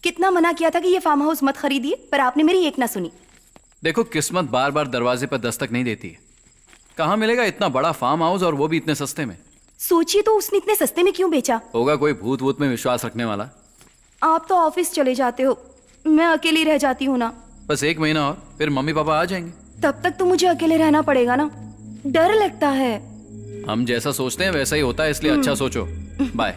कितना मना किया था कि ये फार्म हाउस मत खरीदिए, पर आपने मेरी एक ना सुनी। देखो, किस्मत बार बार दरवाजे पर दस्तक नहीं देती है। कहाँ मिलेगा इतना बड़ा फार्म हाउस, और वो भी इतने सस्ते में? सोचिए तो उसने इतने सस्ते में क्यों बेचा? होगा कोई भूत वूत में विश्वास रखने वाला। आप तो ऑफिस चले जाते हो, मैं अकेली रह जाती हूँ ना। बस 1 महीना और, फिर मम्मी पापा आ जाएंगे। तब तक तो मुझे अकेले रहना पड़ेगा ना, डर लगता है। हम जैसा सोचते हैं वैसा ही होता है, इसलिए अच्छा सोचो। बाय।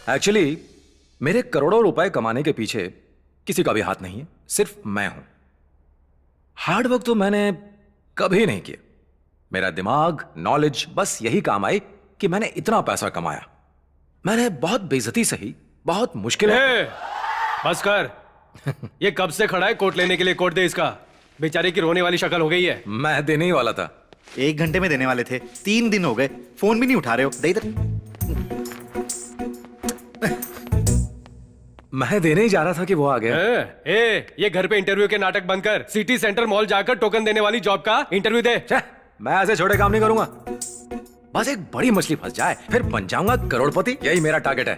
एक्चुअली मेरे करोड़ों रुपए कमाने के पीछे किसी का भी हाथ नहीं है, सिर्फ मैं हूं। हार्ड वर्क तो मैंने कभी नहीं किया। मेरा दिमाग, नॉलेज बस यही काम आई कि मैंने इतना पैसा कमाया। मैंने बहुत बेइज्जती सही, बहुत मुश्किल है। बस कर। ये कब से खड़ा है कोट लेने के लिए? कोट दे इसका। बेचारे की रोने वाली शक्ल हो गई है। मैं देने ही वाला था। 1 घंटे में देने वाले थे, 3 दिन हो गए, फोन भी नहीं उठा रहे हो। दे इधर। मैं देने ही जा रहा था कि वो आ गया। ये घर पे इंटरव्यू के नाटक बंद कर, सिटी सेंटर मॉल जाकर टोकन देने वाली जॉब का इंटरव्यू दे। छे, मैं ऐसे छोटे काम नहीं करूंगा। बस एक बड़ी मछली फंस जाए, फिर बन जाऊंगा करोड़पति। यही मेरा टारगेट है।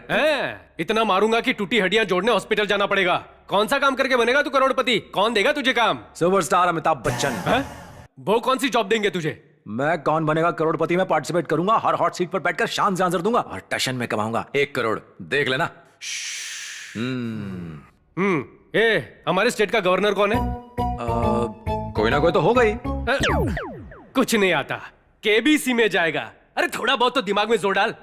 इतना मारूंगा कि टूटी हड्डियां जोड़ने हॉस्पिटल जाना पड़ेगा। कौन सा काम करके बनेगा तू करोड़पति? कौन देगा तुझे काम? सुपरस्टार अमिताभ बच्चन। वो कौन सी जॉब देंगे तुझे? मैं कौन बनेगा करोड़पति में पार्टिसिपेट करूंगा, हर हॉट सीट पर बैठकर शान से आंसर दूंगा और टशन में कमाऊंगा 1 करोड़। देख लेना। हमारे स्टेट का गवर्नर कौन है? कोई ना कोई तो होगा ही। कुछ नहीं आता, केबीसी में जाएगा। अरे थोड़ा बहुत तो दिमाग में जोर डाल।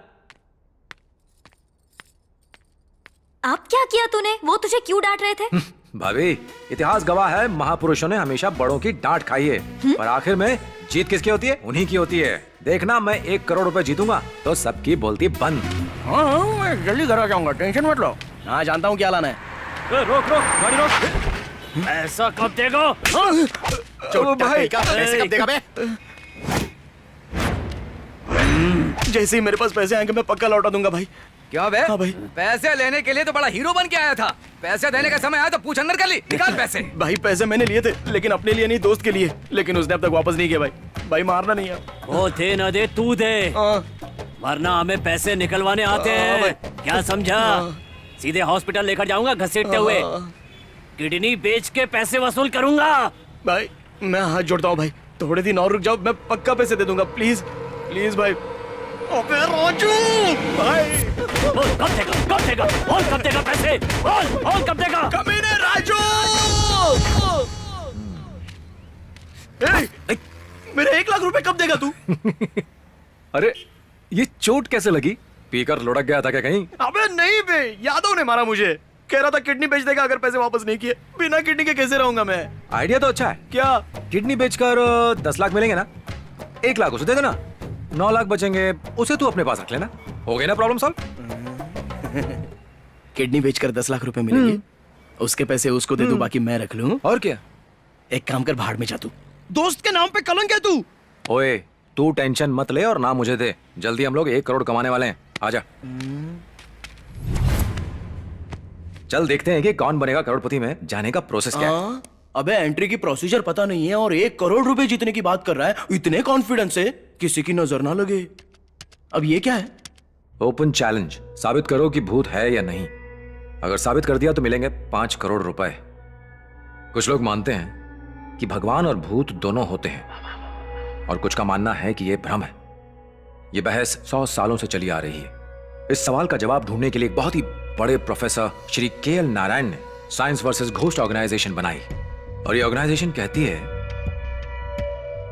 आप क्या किया तूने? वो तुझे क्यों डांट रहे थे? भाभी, इतिहास गवाह है, महापुरुषों ने हमेशा बड़ों की डांट खाई है, पर आखिर में जीत किसकी होती है? उन्हीं की होती है। देखना, मैं 1 करोड़ रुपए जीतूंगा तो सबकी बोलती बंद। हाँ, मैं जल्दी घर आ जाऊंगा, टेंशन मत लो। हाँ, जानता हूँ क्या लाना है। रोक गाड़ी रोक। ऐसा कब देगा? भाई पैसे कब देगा बे? जैसे ही मेरे पास पैसे आएंगे मैं पक्का लौटा दूंगा भाई। क्या बे? हाँ भाई। पैसे लेने के लिए तो बड़ा हीरो बन के आया था, पैसे देने का समय आया तो पूछ अंदर कर ली। निकाल पैसे। भाई पैसे मैंने लिए थे, लेकिन अपने लिए नहीं, दोस्त के लिए। लेकिन उसने अब तक वापस नहीं किया भाई। भाई मारना नहीं है। वो दे ना दे, तू दे, वरना हमें पैसे निकलवाने आते हैं। क्या समझा? सीधे हॉस्पिटल लेकर जाऊंगा घसीटते हुए, किडनी बेच के पैसे वसूल करूंगा। भाई मैं हाथ जोड़ता हूँ भाई, थोड़े दिन और रुक जाओ, मैं पक्का पैसे दे दूंगा। प्लीज प्लीज भाई। अबे राजू भाई, बोल कब देगा, कब देगा, बोल कब देगा पैसे, बोल कब देगा? कमीने राजू। मेरे 1 लाख रुपए कब देगा तू? अरे ये चोट कैसे लगी? पीकर लुढ़क गया था क्या कहीं? अबे नहीं बे, यादव ने मारा मुझे। कह रहा था किडनी बेच देगा अगर पैसे वापस नहीं किए। बिना किडनी के कैसे रहूंगा मैं? आइडिया तो अच्छा है। क्या? किडनी बेचकर 10 लाख मिलेंगे ना, 1 लाख उसे दे देना, 9 लाख बचेंगे, उसे तू अपने पास रख लेना। हो गई ना प्रॉब्लम सॉल्व? किडनी बेचकर 10 लाख रुपए मिलेंगे, उसके पैसे उसको दे दूं, बाकी मैं रख लूं। और क्या? एक काम कर, भाड़ में जा तू। दोस्त के नाम पे कलंक है तू। ओए, तू टेंशन मत ले और ना मुझे दे। जल्दी हम लोग 1 करोड़ कमाने वाले हैं। आजा। चल देखते हैं कि कौन बनेगा करोड़पति में जाने का प्रोसेस क्या है। अबे एंट्री की प्रोसीजर पता नहीं है और 1 करोड़ रुपए जीतने की बात कर रहा है, इतने कॉन्फिडेंस से किसी की नजर ना लगे। अब ये क्या है? ओपन चैलेंज, साबित करो कि भूत है या नहीं। अगर साबित कर दिया तो मिलेंगे 5 करोड़ रुपए। कुछ लोग मानते हैं कि भगवान और भूत दोनों होते हैं, और कुछ का मानना है कि यह भ्रम है। यह बहस 100 सालों से चली आ रही है। इस सवाल का जवाब ढूंढने के लिए एक बहुत ही बड़े प्रोफेसर श्री KL नारायण ने साइंस वर्सेस घोस्ट ऑर्गेनाइजेशन बनाई, और ये ऑर्गेनाइजेशन कहती है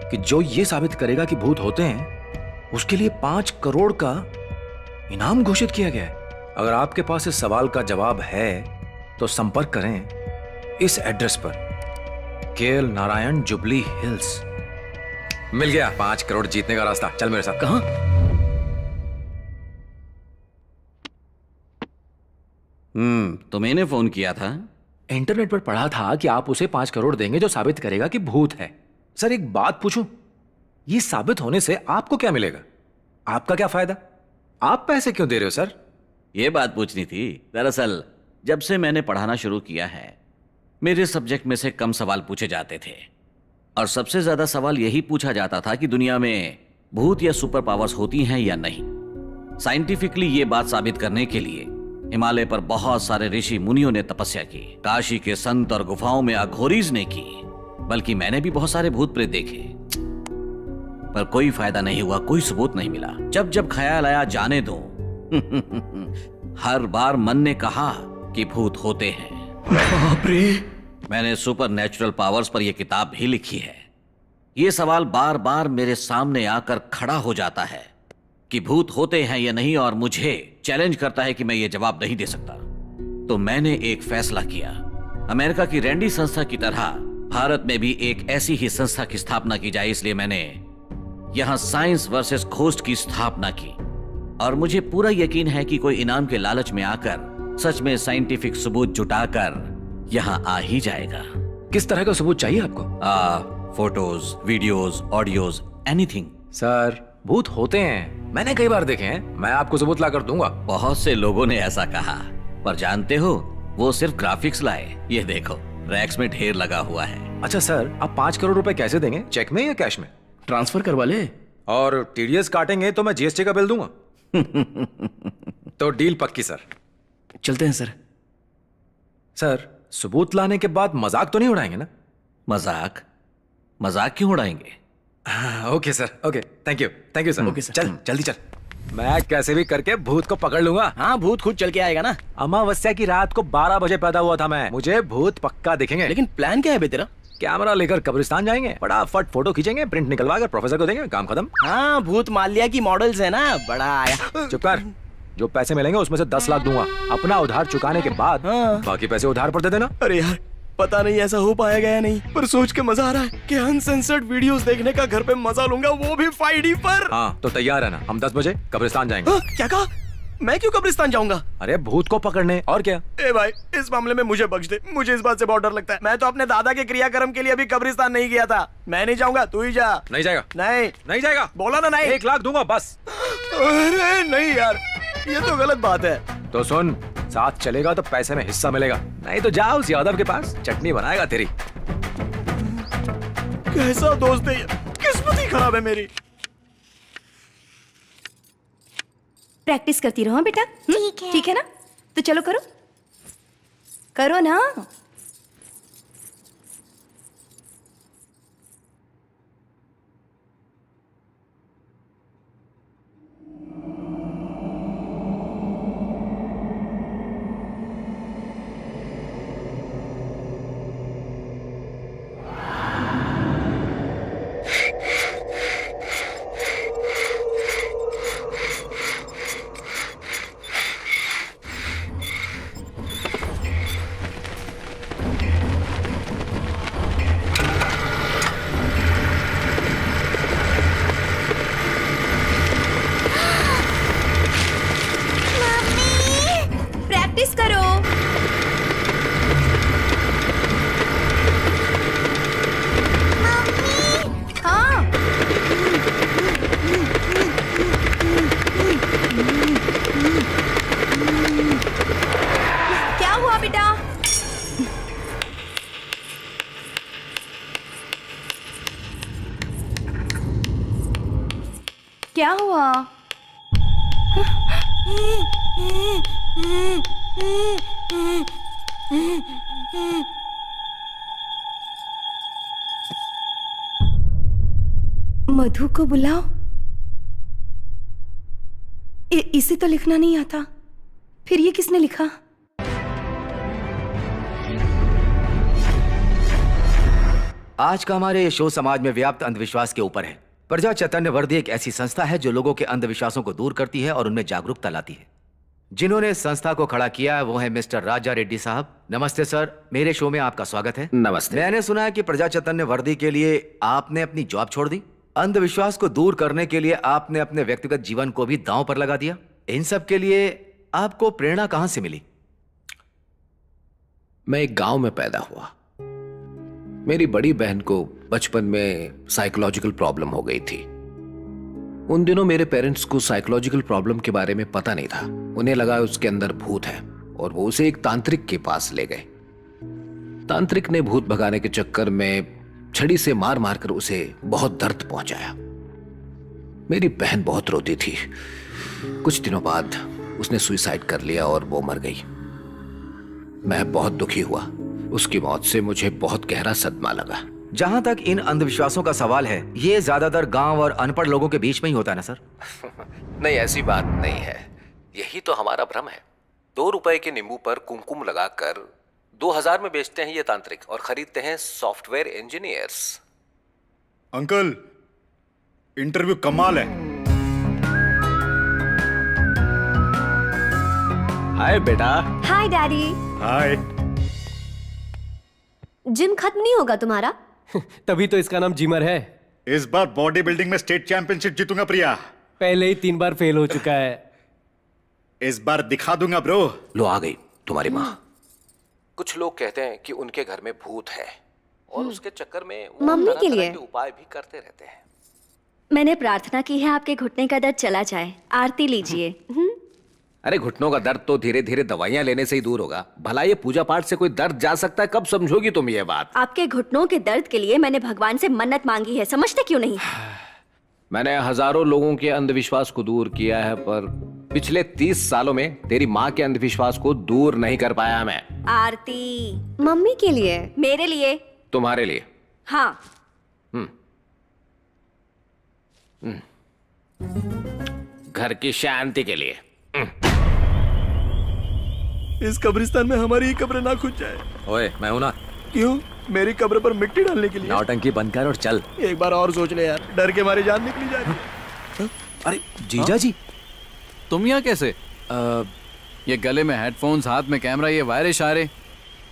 कि जो ये साबित करेगा कि भूत होते हैं, उसके लिए 5 करोड़ का इनाम घोषित किया गया है। अगर आपके पास इस सवाल का जवाब है तो संपर्क करें इस एड्रेस पर, KL नारायण, जुबली हिल्स। मिल गया 5 करोड़ जीतने का रास्ता। चल मेरे साथ। कहां? तो मैंने फोन किया था। इंटरनेट पर पढ़ा था कि आप उसे 5 करोड़ देंगे जो साबित करेगा कि भूत है। सर एक बात पूछूं, ये साबित होने से आपको क्या मिलेगा? आपका क्या फायदा? आप पैसे क्यों दे रहे हो सर? ये बात पूछनी थी। दरअसल जब से मैंने पढ़ाना शुरू किया है, मेरे सब्जेक्ट में से कम सवाल पूछे जाते थे, और सबसे ज्यादा सवाल यही पूछा जाता था कि दुनिया में भूत या सुपर पावर्स होती हैं या नहीं। साइंटिफिकली ये बात साबित करने के लिए हिमालय पर बहुत सारे ऋषि मुनियों ने तपस्या की, काशी के संत और गुफाओं में अघोरीज ने की, बल्कि मैंने भी बहुत सारे भूत प्रेत देखे, पर कोई फायदा नहीं हुआ, कोई सबूत नहीं मिला। जब जब ख्याल आया जाने दो, हर बार मन ने कहा कि भूत होते हैं। बाप रे! मैंने सुपर नेचुरल पावर्स पर यह किताब भी लिखी है। यह सवाल बार बार मेरे सामने आकर खड़ा हो जाता है कि भूत होते हैं या नहीं, और मुझे चैलेंज करता है कि मैं ये जवाब नहीं दे सकता। तो मैंने एक फैसला किया, अमेरिका की रैंडी संस्था की तरह भारत में भी एक ऐसी ही संस्था की स्थापना की जाए। इसलिए मैंने यहां साइंस वर्सेस घोस्ट की स्थापना की, और मुझे पूरा यकीन है कि कोई इनाम के लालच में आकर सच में साइंटिफिक सबूत जुटाकर यहां आ ही जाएगा। किस तरह का सबूत चाहिए आपको? Photos, videos, audios, anything. Sir भूत होते हैं, मैंने कई बार देखे हैं, मैं आपको सबूत ला कर दूंगा। बहुत से लोगों ने ऐसा कहा, पर जानते हो वो सिर्फ ग्राफिक्स लाए। ये देखो रैक्स में ढेर लगा हुआ है। अच्छा सर, आप 5 करोड़ रुपए कैसे देंगे, चेक में या कैश में? ट्रांसफर करवा ले। और टीडीएस काटेंगे तो मैं जीएसटी का बिल दूंगा। तो डील पक्की सर। चलते हैं सर। सर सबूत लाने के बाद मजाक तो नहीं उड़ाएंगे ना? मजाक? मजाक क्यों उड़ाएंगे? Okay sir, okay, thank you sir. Okay sir. चल जल्दी चल, मैं कैसे भी करके भूत को पकड़ लूंगा। हाँ, भूत खुद चल के आएगा ना। अमावस्या की रात को 12 बजे पैदा हुआ था मैं, मुझे भूत पक्का दिखेंगे। लेकिन प्लान क्या है बे तेरा? कैमरा लेकर कब्रिस्तान जाएंगे, फटाफट फोटो खींचेंगे, प्रिंट निकलवा कर प्रोफेसर को देंगे, काम खत्म। हाँ, भूत माल्या की मॉडल्स है ना, बड़ा आया। चुप कर, जो पैसे मिलेंगे उसमें से 10 लाख दूंगा, अपना उधार चुकाने के बाद हाँ। बाकी पैसे उधार पर दे देना। अरे यार, पता नहीं ऐसा हो पाएगा या नहीं, पर सोच के मजा आ रहा है कि अनसेंसर्ड वीडियोस देखने का घर पे मजा लूंगा, वो भी 5D पर। हाँ तो तैयार है ना, हम 10 बजे कब्रिस्तान जाएंगे। हाँ, क्या कहा? मैं क्यों कब्रिस्तान जाऊंगा? अरे भूत को पकड़ने, और क्या। ए भाई, इस मामले में मुझे बख्श दे, मुझे इस बात से बहुत डर लगता है। मैं तो अपने दादा के क्रियाक्रम के लिए अभी कब्रिस्तान नहीं गया था। मैं नहीं जाऊंगा, तू ही जा। नहीं जाएगा? नहीं जाएगा, बोला ना नहीं। 1 लाख दूंगा बस। अरे नहीं यार, ये तो गलत बात है। तो सुन, साथ चलेगा तो पैसे में हिस्सा मिलेगा, नहीं तो जा उस यादव के पास, चटनी बनाएगा तेरी। कैसा दोस्त है ये, किस्मत ही खराब है मेरी। प्रैक्टिस करती रहो बेटा। ठीक है ना? तो चलो करो, करो ना। प्रैक्टिस करो। हाँ, क्या हुआ बेटा? क्या हुआ? मधु को बुलाओ। इसे तो लिखना नहीं आता, फिर ये किसने लिखा? आज का हमारे शो समाज में व्याप्त अंधविश्वास के ऊपर है। प्रजा चैतन्य वर्दी एक ऐसी संस्था है जो लोगों के अंधविश्वासों को दूर करती है और उनमें जागरूकता लाती है। जिन्होंने इस संस्था को खड़ा किया है वो है मिस्टर राजा रेड्डी साहब। नमस्ते सर, मेरे शो में आपका स्वागत है। नमस्ते। मैंने सुना है कि प्रजा चैतन्य वर्दी के लिए आपने अपनी जॉब छोड़ दी, अंधविश्वास को दूर करने के लिए आपने अपने व्यक्तिगत जीवन को भी दांव पर लगा दिया। इन सब के लिए आपको प्रेरणा कहां से मिली? मैं एक गांव में पैदा हुआ। मेरी बड़ी बहन को बचपन में साइकोलॉजिकल प्रॉब्लम हो गई थी। उन दिनों मेरे पेरेंट्स को साइकोलॉजिकल प्रॉब्लम के बारे में पता नहीं था। उन्हें लगा उसके अंदर भूत है और वो उसे एक तांत्रिक के पास ले गए। तांत्रिक ने भूत भगाने के चक्कर में छड़ी से मार मार कर उसे बहुत दर्द पहुंचाया। मेरी बहन बहुत रोती थी। कुछ दिनों बाद उसने सुसाइड कर लिया और वो मर गई। मैं बहुत दुखी हुआ। उसकी मौत से मुझे बहुत गहरा सदमा लगा। जहां तक इन अंधविश्वासों का सवाल है, ये ज्यादातर गांव और अनपढ़ लोगों के बीच में ही होता है ना सर? नहीं, ऐसी बात नहीं है। यही तो हमारा भ्रम है। 2 रुपए के नींबू पर कुमकुम लगाकर 2000 में बेचते हैं ये तांत्रिक और खरीदते हैं सॉफ्टवेयर इंजीनियर्स। अंकल, इंटरव्यू कमाल है। हाय बेटा। हाय डैडी। हाय। जिम खत्म नहीं होगा तुम्हारा? तभी तो इसका नाम जिमर है। इस बार बॉडी बिल्डिंग में स्टेट चैंपियनशिप जीतूंगा प्रिया। पहले ही 3 बार फेल हो चुका है। इस बार दिखा दूंगा ब्रो। लो आ गई तुम्हारी माँ। कुछ लोग कहते हैं कि उनके घर में भूत है और उसके चक्कर में वो मम्मी तरह के तरह लिए। के उपाय भी करते रहते हैं। मैंने प्रार्थना की है आपके घुटने का दर्द चला जाए। आरती लीजिए। अरे घुटनों का दर्द तो धीरे धीरे दवाइयां लेने से ही दूर होगा। भला ये पूजा पाठ से कोई दर्द जा सकता है? कब समझोगी तुम ये बात? आपके घुटनों के दर्द के लिए मैंने भगवान से मन्नत मांगी है, समझते क्यों नहीं? मैंने हजारों लोगों के अंधविश्वास को दूर किया है, पर पिछले 30 सालों में तेरी माँ के अंधविश्वास को दूर नहीं कर पाया मैं। आरती मम्मी के लिए। मेरे लिए। तुम्हारे लिए। हाँ। घर की शांति के लिए। इस कब्रिस्तान में हमारी ही कब्र ना खुद जाए। ओए मैं हूं ना। क्यों? मेरी कब्र पर मिट्टी डालने के लिए? नौटंकी बंद कर और चल। एक बार और सोच ले यार, डर के मारे जान निकली जा रही है। अरे जीजा जी, तुम यहाँ कैसे? ये गले में हेडफोन्स, हाथ में कैमरा, ये वायरे इशारे।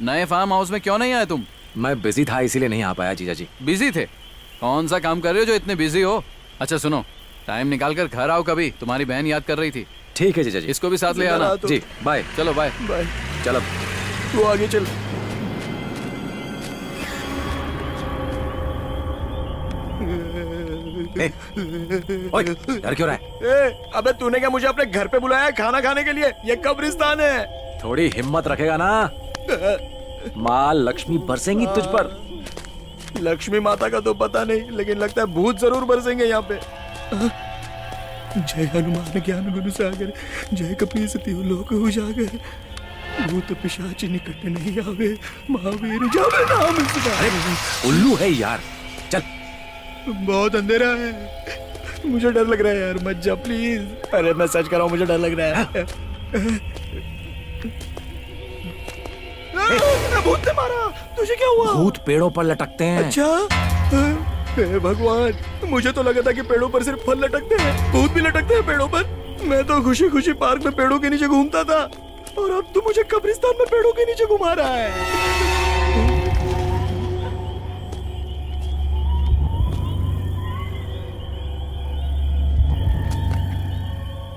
नए फार्म हाउस में क्यों नहीं आए तुम? मैं बिजी था इसीलिए नहीं आ पाया जीजा जी। बिजी थे? कौन सा काम कर रहे हो जो इतने बिजी हो? अच्छा सुनो, टाइम निकाल कर घर आओ कभी, तुम्हारी बहन याद कर रही थी। ठीक है जीजा जी। इसको भी साथ ले आना। जी बाय। चलो बाय। बाय। चल अब तू आगे चल। ओए डर क्यों रहा है? अबे तूने क्या मुझे अपने घर पे बुलाया है खाना खाने के लिए? ये कब्रिस्तान है। थोड़ी हिम्मत रखेगा ना, माँ लक्ष्मी बरसेंगी तुझ पर। लक्ष्मी माता का तो पता नहीं, लेकिन लगता है भूत जरूर बरसेंगे यहाँ पे। जय हनुमान ज्ञान गुण सागर, जय कपीसति लोक उजागर, भूत पिशाच निकट नहीं आवे, महावीर जावे नाम सुधारे। उल्लू है यार, चल। बहुत अंधेरा है, मुझे डर लग रहा है यार, मत जा प्लीज। अरे मैं सच कर रहा हूँ, मुझे डर लग रहा है। भूत ने मारा। तुझे क्या हुआ? भूत पेड़ों पर लटकते हैं। अच्छा हे भगवान, मुझे तो लगा था कि पेड़ों पर सिर्फ फल लटकते हैं, भूत भी लटकते हैं पेड़ों पर। मैं तो खुशी खुशी पार्क में पेड़ों के नीचे घूमता था, और अब तू मुझे कब्रिस्तान में पेड़ों के नीचे घुमा रहा है।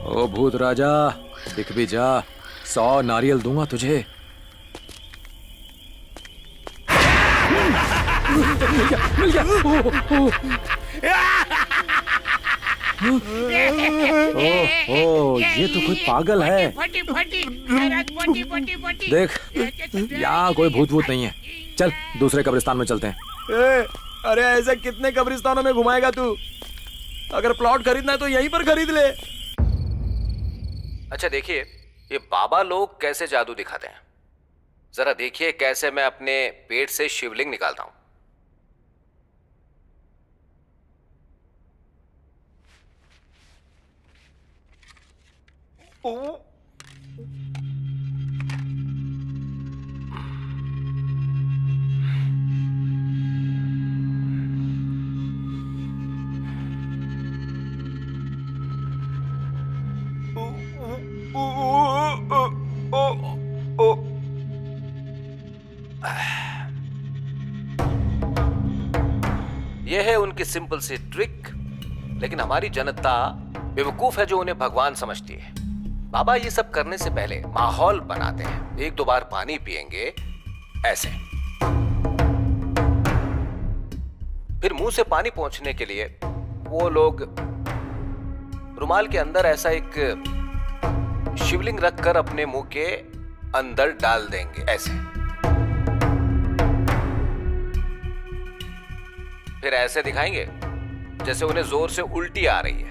ओ भूत राजा, दिख भी जा, 100 नारियल दूंगा तुझे। मिल गया। ओह, ये तो कोई पागल है। देख, यहाँ कोई भूत भूत नहीं है। चल दूसरे कब्रिस्तान में चलते हैं। अरे ऐसे कितने कब्रिस्तानों में घुमाएगा तू? अगर प्लॉट खरीदना है तो यहीं पर खरीद ले। अच्छा देखिए, ये बाबा लोग कैसे जादू दिखाते हैं, जरा देखिए कैसे मैं अपने पेट से शिवलिंग निकालता हूं। यह है उनकी सिंपल सी ट्रिक, लेकिन हमारी जनता बेवकूफ है जो उन्हें भगवान समझती है। बाबा ये सब करने से पहले माहौल बनाते हैं। 1-2 बार पानी पिएंगे ऐसे, फिर मुंह से पानी पहुंचने के लिए वो लोग रुमाल के अंदर ऐसा एक शिवलिंग रखकर अपने मुंह के अंदर डाल देंगे ऐसे। फिर ऐसे दिखाएंगे जैसे उन्हें जोर से उल्टी आ रही है,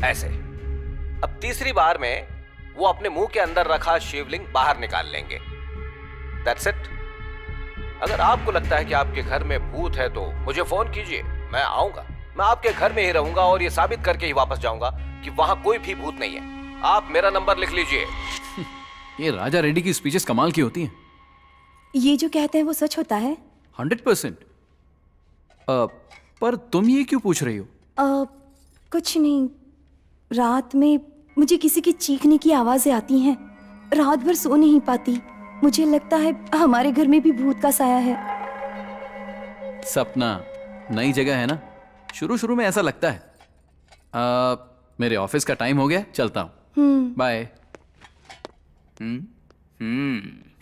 ऐसे। अब तीसरी बार में वो अपने मुंह के अंदर रखा शिवलिंग बाहर निकाल लेंगे। That's it। अगर आपको लगता है कि आपके घर में भूत है तो मुझे फोन कीजिए, मैं आऊंगा। मैं आपके घर में ही रहूंगा और ये साबित करके ही वापस जाऊंगा कि वहां कोई भी भूत नहीं है। आप मेरा नंबर लिख लीजिए। ये राजा रेड्डी की स्पीचेस कमाल की होती हैं। ये जो कहते हैं वो सच होता है? 100%। पर तुम ये क्यों पूछ रही हो? कुछ नहीं, रात में मुझे किसी की चीखने की आवाजें आती हैं, रात भर सो नहीं पाती। मुझे लगता है हमारे घर में भी भूत का साया है। सपना, नई जगह है ना, शुरू शुरू में ऐसा लगता है। मेरे ऑफिस का टाइम हो गया, चलता हूँ। बाय।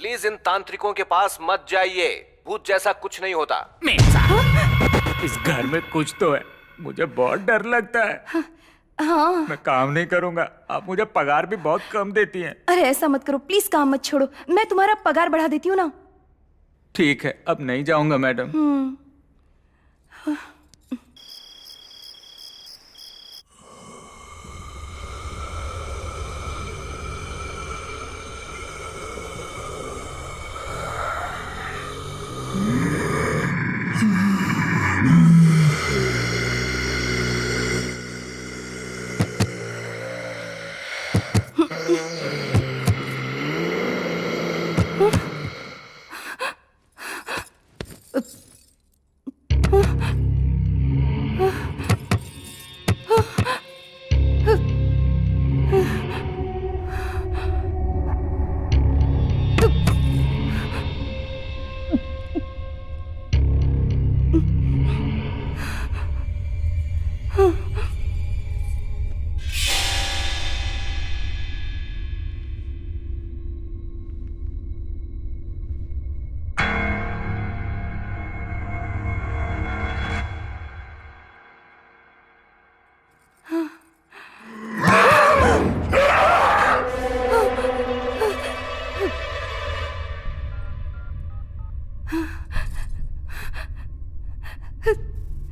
प्लीज इन तांत्रिकों के पास मत जाइए, भूत जैसा कुछ नहीं होता। इस घर में कुछ तो है, मुझे बहुत डर लगता है। हाँ। मैं काम नहीं करूंगा, आप मुझे पगार भी बहुत कम देती हैं। अरे ऐसा मत करो प्लीज, काम मत छोड़ो, मैं तुम्हारा पगार बढ़ा देती हूँ ना। ठीक है, अब नहीं जाऊंगा मैडम।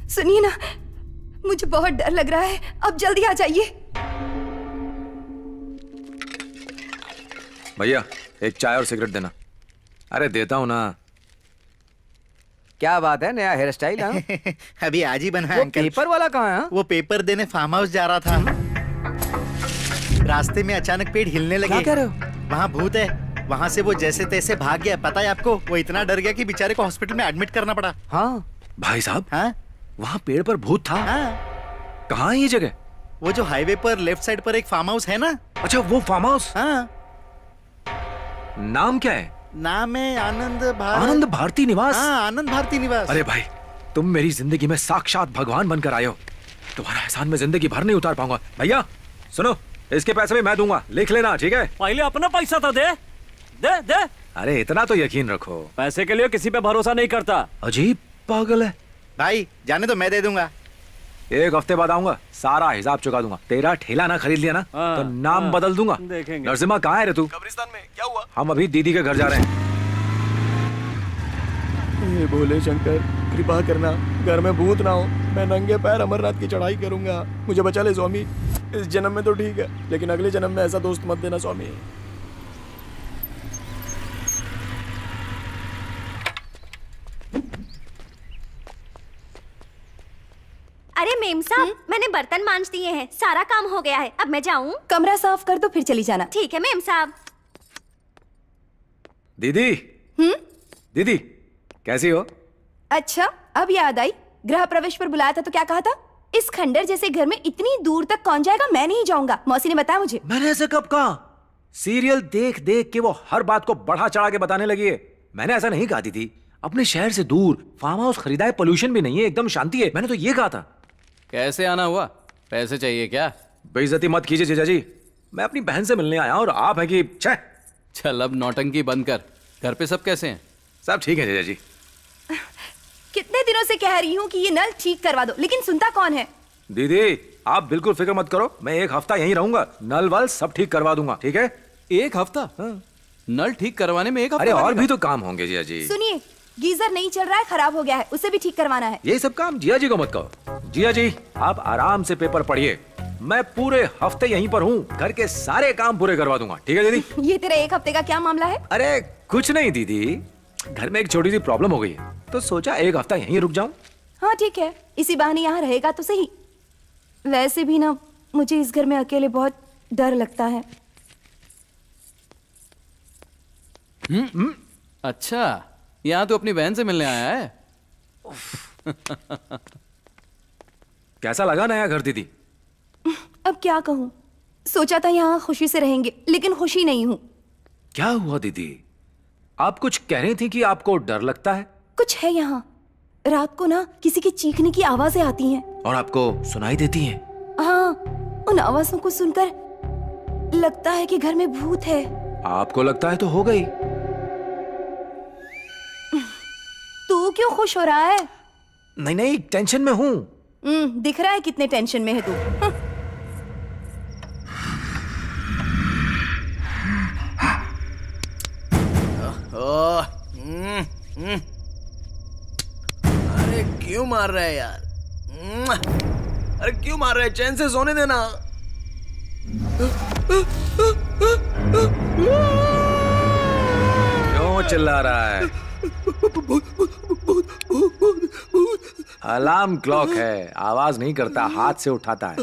सुनिए ना, मुझे बहुत डर लग रहा है, अब जल्दी आ जाइए। भैया एक चाय और सिगरेट देना। अरे देता हूँ ना। क्या बात है, नया हेयर स्टाइल? अभी आज ही बना है वो अंकल। पेपर वाला कहाँ है? वो पेपर देने फार्म हाउस जा रहा था, रास्ते में अचानक पेड़ हिलने लगे। क्या कह रहे हो? वहाँ भूत है, वहाँ से वो जैसे तैसे भाग गया। पता है आपको, वो इतना डर गया कि बेचारे को हॉस्पिटल में एडमिट करना पड़ा। हाँ भाई साहब, हाँ वहाँ पेड़ पर भूत था? हाँ। कहाँ है ये जगह? वो जो हाईवे पर लेफ्ट साइड पर एक फार्म हाउस है ना। अच्छा वो फार्म हाउस। हाँ। नाम क्या है? नाम है आनंद भारती निवास। हाँ, आनंद भारती निवास। अरे भाई, तुम मेरी जिंदगी में साक्षात भगवान बनकर आए हो। तुम्हारा एहसान मैं जिंदगी भर नहीं उतार पाऊंगा। भैया सुनो, इसके पैसे भी मैं दूंगा, लिख लेना, ठीक है? पहले अपना पैसा तो दे दे दे। अरे इतना तो यकीन रखो। पैसे के लिए किसी पे भरोसा नहीं करता। अजीब पागल है भाई, जाने तो मैं दे दूंगा। एक हफ्ते बाद आऊंगा, सारा हिसाब चुका दूंगा। तेरा ठेला ना खरीद लिया ना तो नाम बदल दूंगा। देखेंगे। नरसिम्हा कहाँ है रे तू? कब्रिस्तान में। क्या हुआ? हम अभी दीदी के घर जा रहे हैं। हे भोले शंकर, कृपा करना, घर में भूत ना हो। मैं नंगे पैर अमरनाथ की चढ़ाई करूंगा, मुझे बचा ले स्वामी। इस जन्म में तो ठीक है, लेकिन अगले जन्म में ऐसा दोस्त मत देना स्वामी। अरे मेम साहब, मैंने बर्तन मांज दिए हैं, सारा काम हो गया है, अब मैं जाऊं? कमरा साफ कर दो फिर चली जाना। ठीक है मेम साहब। दीदी। दीदी कैसी हो? अच्छा अब याद आई, गृह प्रवेश पर बुलाया था तो क्या कहा था? इस खंडर जैसे घर में इतनी दूर तक कौन जाएगा? मैं नहीं जाऊंगा, मौसी ने बताया मुझे। मैंने ऐसा कब कहा? सीरियल देख देख के वो हर बात को बढ़ा चढ़ा के बताने लगी है। मैंने ऐसा नहीं कहा थी। अपने शहर से दूर फार्म हाउस खरीदा है, पोल्यूशन भी नहीं है, एकदम शांति है। मैंने तो ये कहा था। कैसे आना हुआ? पैसे चाहिए क्या? बेइज्जती मत कीजिए जीजा जी, मैं अपनी बहन से मिलने आया और आप है कि छह। चल अब नौटंकी बंद कर। घर पे सब कैसे हैं? सब ठीक है जीजा जी। कितने दिनों से कह रही हूँ कि ये नल ठीक करवा दो, लेकिन सुनता कौन है? दीदी आप बिल्कुल फिक्र मत करो, मैं एक हफ्ता यहीं रहूंगा, नल वल सब ठीक करवा दूंगा, ठीक है? एक हफ्ता? नल ठीक करवाने में एक हफ्ता? अरे और भी तो काम होंगे जिया जी। सुनिए, गीजर नहीं चल रहा है, खराब हो गया है, उसे भी ठीक करवाना है। ये सब काम जिया जी को मत कहो। जिया जी आप आराम से पेपर पढ़िए, मैं पूरे हफ्ते यहीं पर हूँ, घर के सारे काम पूरे करवा दूंगा, ठीक है दीदी? ये तेरा एक हफ्ते का क्या मामला है? अरे कुछ नहीं दीदी, घर में एक छोटी सी प्रॉब्लम हो गई है, तो सोचा एक हफ्ता यहीं रुक जाऊं। हाँ ठीक है, इसी बहाने यहाँ रहेगा तो सही। वैसे भी ना मुझे इस घर में अकेले बहुत डर लगता है। अच्छा, यहाँ तो अपनी बहन से मिलने आया है। कैसा लगा नया घर दीदी? अब क्या कहूँ, सोचा था यहाँ खुशी से रहेंगे, लेकिन खुशी नहीं हूँ। क्या हुआ दीदी? आप कुछ कह रही थी कि आपको डर लगता है। कुछ है यहाँ, रात को ना किसी की चीखने की आवाजें आती हैं। और आपको सुनाई देती हैं? हाँ, उन आवाजों को सुनकर लगता है कि घर में भूत है। आपको लगता है तो हो गई, तू क्यों खुश हो रहा है? नहीं नहीं, टेंशन में हूं। दिख रहा है कितने टेंशन में है तू। अरे क्यों मार रहा है यार? अरे क्यों मार रहा है? चैन से सोने देना। क्यों चिल्ला रहा है? अलार्म क्लॉक है, आवाज नहीं करता, हाथ से उठाता है।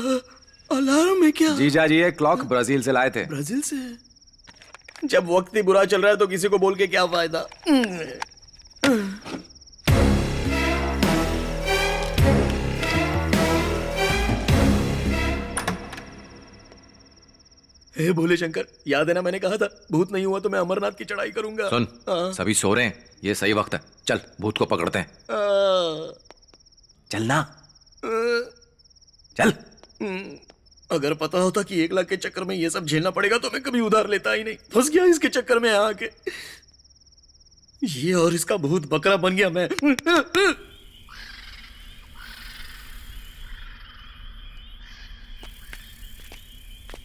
अलार्म है क्या? जीजा जी ये क्लॉक ब्राजील से लाए थे। ब्राजील से? जब वक्त ही बुरा चल रहा है तो किसी को बोल के क्या फायदा? हे भोले शंकर, याद है ना मैंने कहा था भूत नहीं हुआ तो मैं अमरनाथ की चढ़ाई करूंगा। सुन, सभी सो रहे हैं, ये सही वक्त है। चल भूत को पकड़ते हैं। चलना, चल। अगर पता होता कि 1 लाख के चक्कर में ये सब झेलना पड़ेगा तो मैं कभी उधार लेता ही नहीं। फंस गया इसके चक्कर में आके। ये और इसका भूत बकरा बन गया मैं।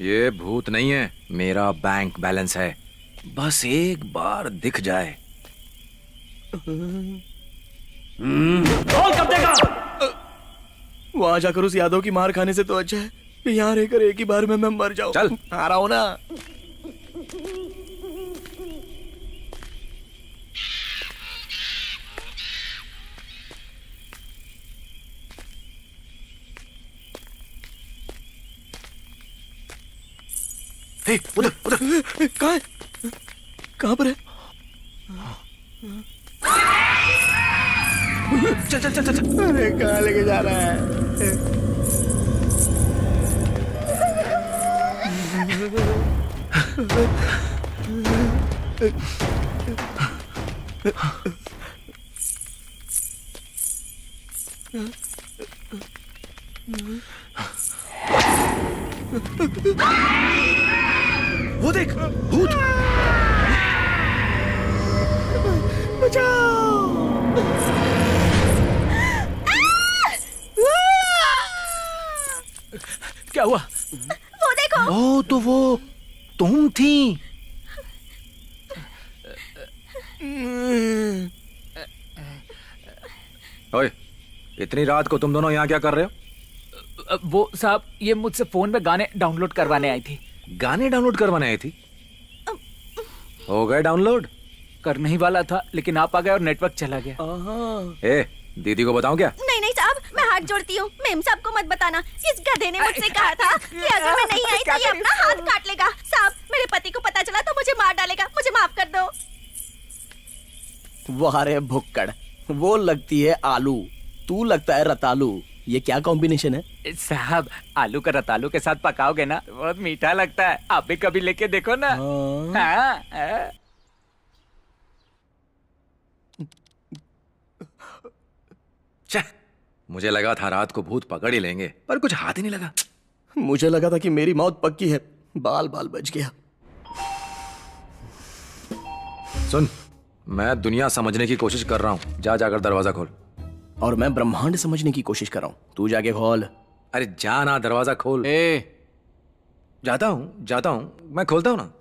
ये भूत नहीं है, मेरा बैंक बैलेंस है। बस एक बार दिख जाए। कब देगा? वहां जाकर उस यादव की मार खाने से तो अच्छा है कि यहाँ रहकर एक ही बार में मैं मर जाऊं। चल, आ रहा हूं ना। उधर उधर। कहाँ है? कहाँ पर है? चल चल चल चल। अरे कहाँ लेके जा रहा है? वो देख, भूत। क्या हुआ? वो देखो। ओ तो वो तुम थी। ओए, इतनी रात को तुम दोनों यहाँ क्या कर रहे हो? वो साहब, ये मुझसे फोन में गाने डाउनलोड करवाने आई थी। गाने डाउनलोड करवाने आई थी? हो गए डाउनलोड? करने ही वाला था लेकिन आप आ गए और नेटवर्क चला गया। ए, दीदी को बताऊं क्या? नहीं नहीं साहब, मैं हाथ जोड़ती हूँ, मेम साहब को मत बताना। इस गधे ने मुझसे कहा था कि अगर मैं नहीं आई तो ये अपना हाथ काट लेगा। साहब, मेरे पति को पता चला तो मुझे मार डालेगा, मुझे माफ कर दो। वाह रे भुक्कड़, वो लगती है आलू, तू लगता है रतालू। ये क्या कॉम्बिनेशन है? साहब, आलू का रतालू के साथ पकाओगे ना तो बहुत मीठा लगता है। आप भी कभी लेके देखो ना। हाँ। मुझे लगा था रात को भूत पकड़ ही लेंगे, पर कुछ हाथ ही नहीं लगा। मुझे लगा था कि मेरी मौत पक्की है, बाल बाल बच गया। सुन, मैं दुनिया समझने की कोशिश कर रहा हूँ, जा जाकर दरवाजा खोल। और मैं ब्रह्मांड समझने की कोशिश कर रहा हूँ, तू जाके खोल। अरे जा ना, दरवाजा खोल। जाता हूँ, मैं खोलता हूँ ना।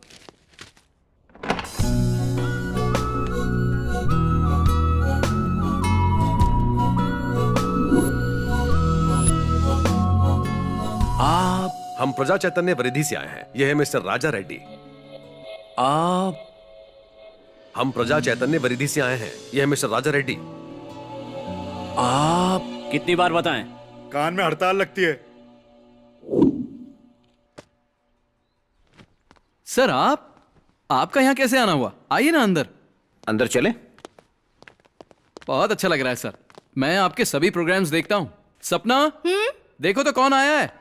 आप? हम प्रजा चैतन्य वृद्धि से आए हैं। यह है मिस्टर राजा रेड्डी। आप? हम प्रजा चैतन्य वृद्धि से आए हैं। यह है मिस्टर राजा रेड्डी। आप? कितनी बार बताएं? कान में हड़ताल लगती है। सर, आपका यहाँ कैसे आना हुआ? आइए ना अंदर। अंदर चले? बहुत अच्छा लग रहा है सर, मैं आपके सभी प्रोग्राम्स देखता हूँ। सपना, देखो तो कौन आया है।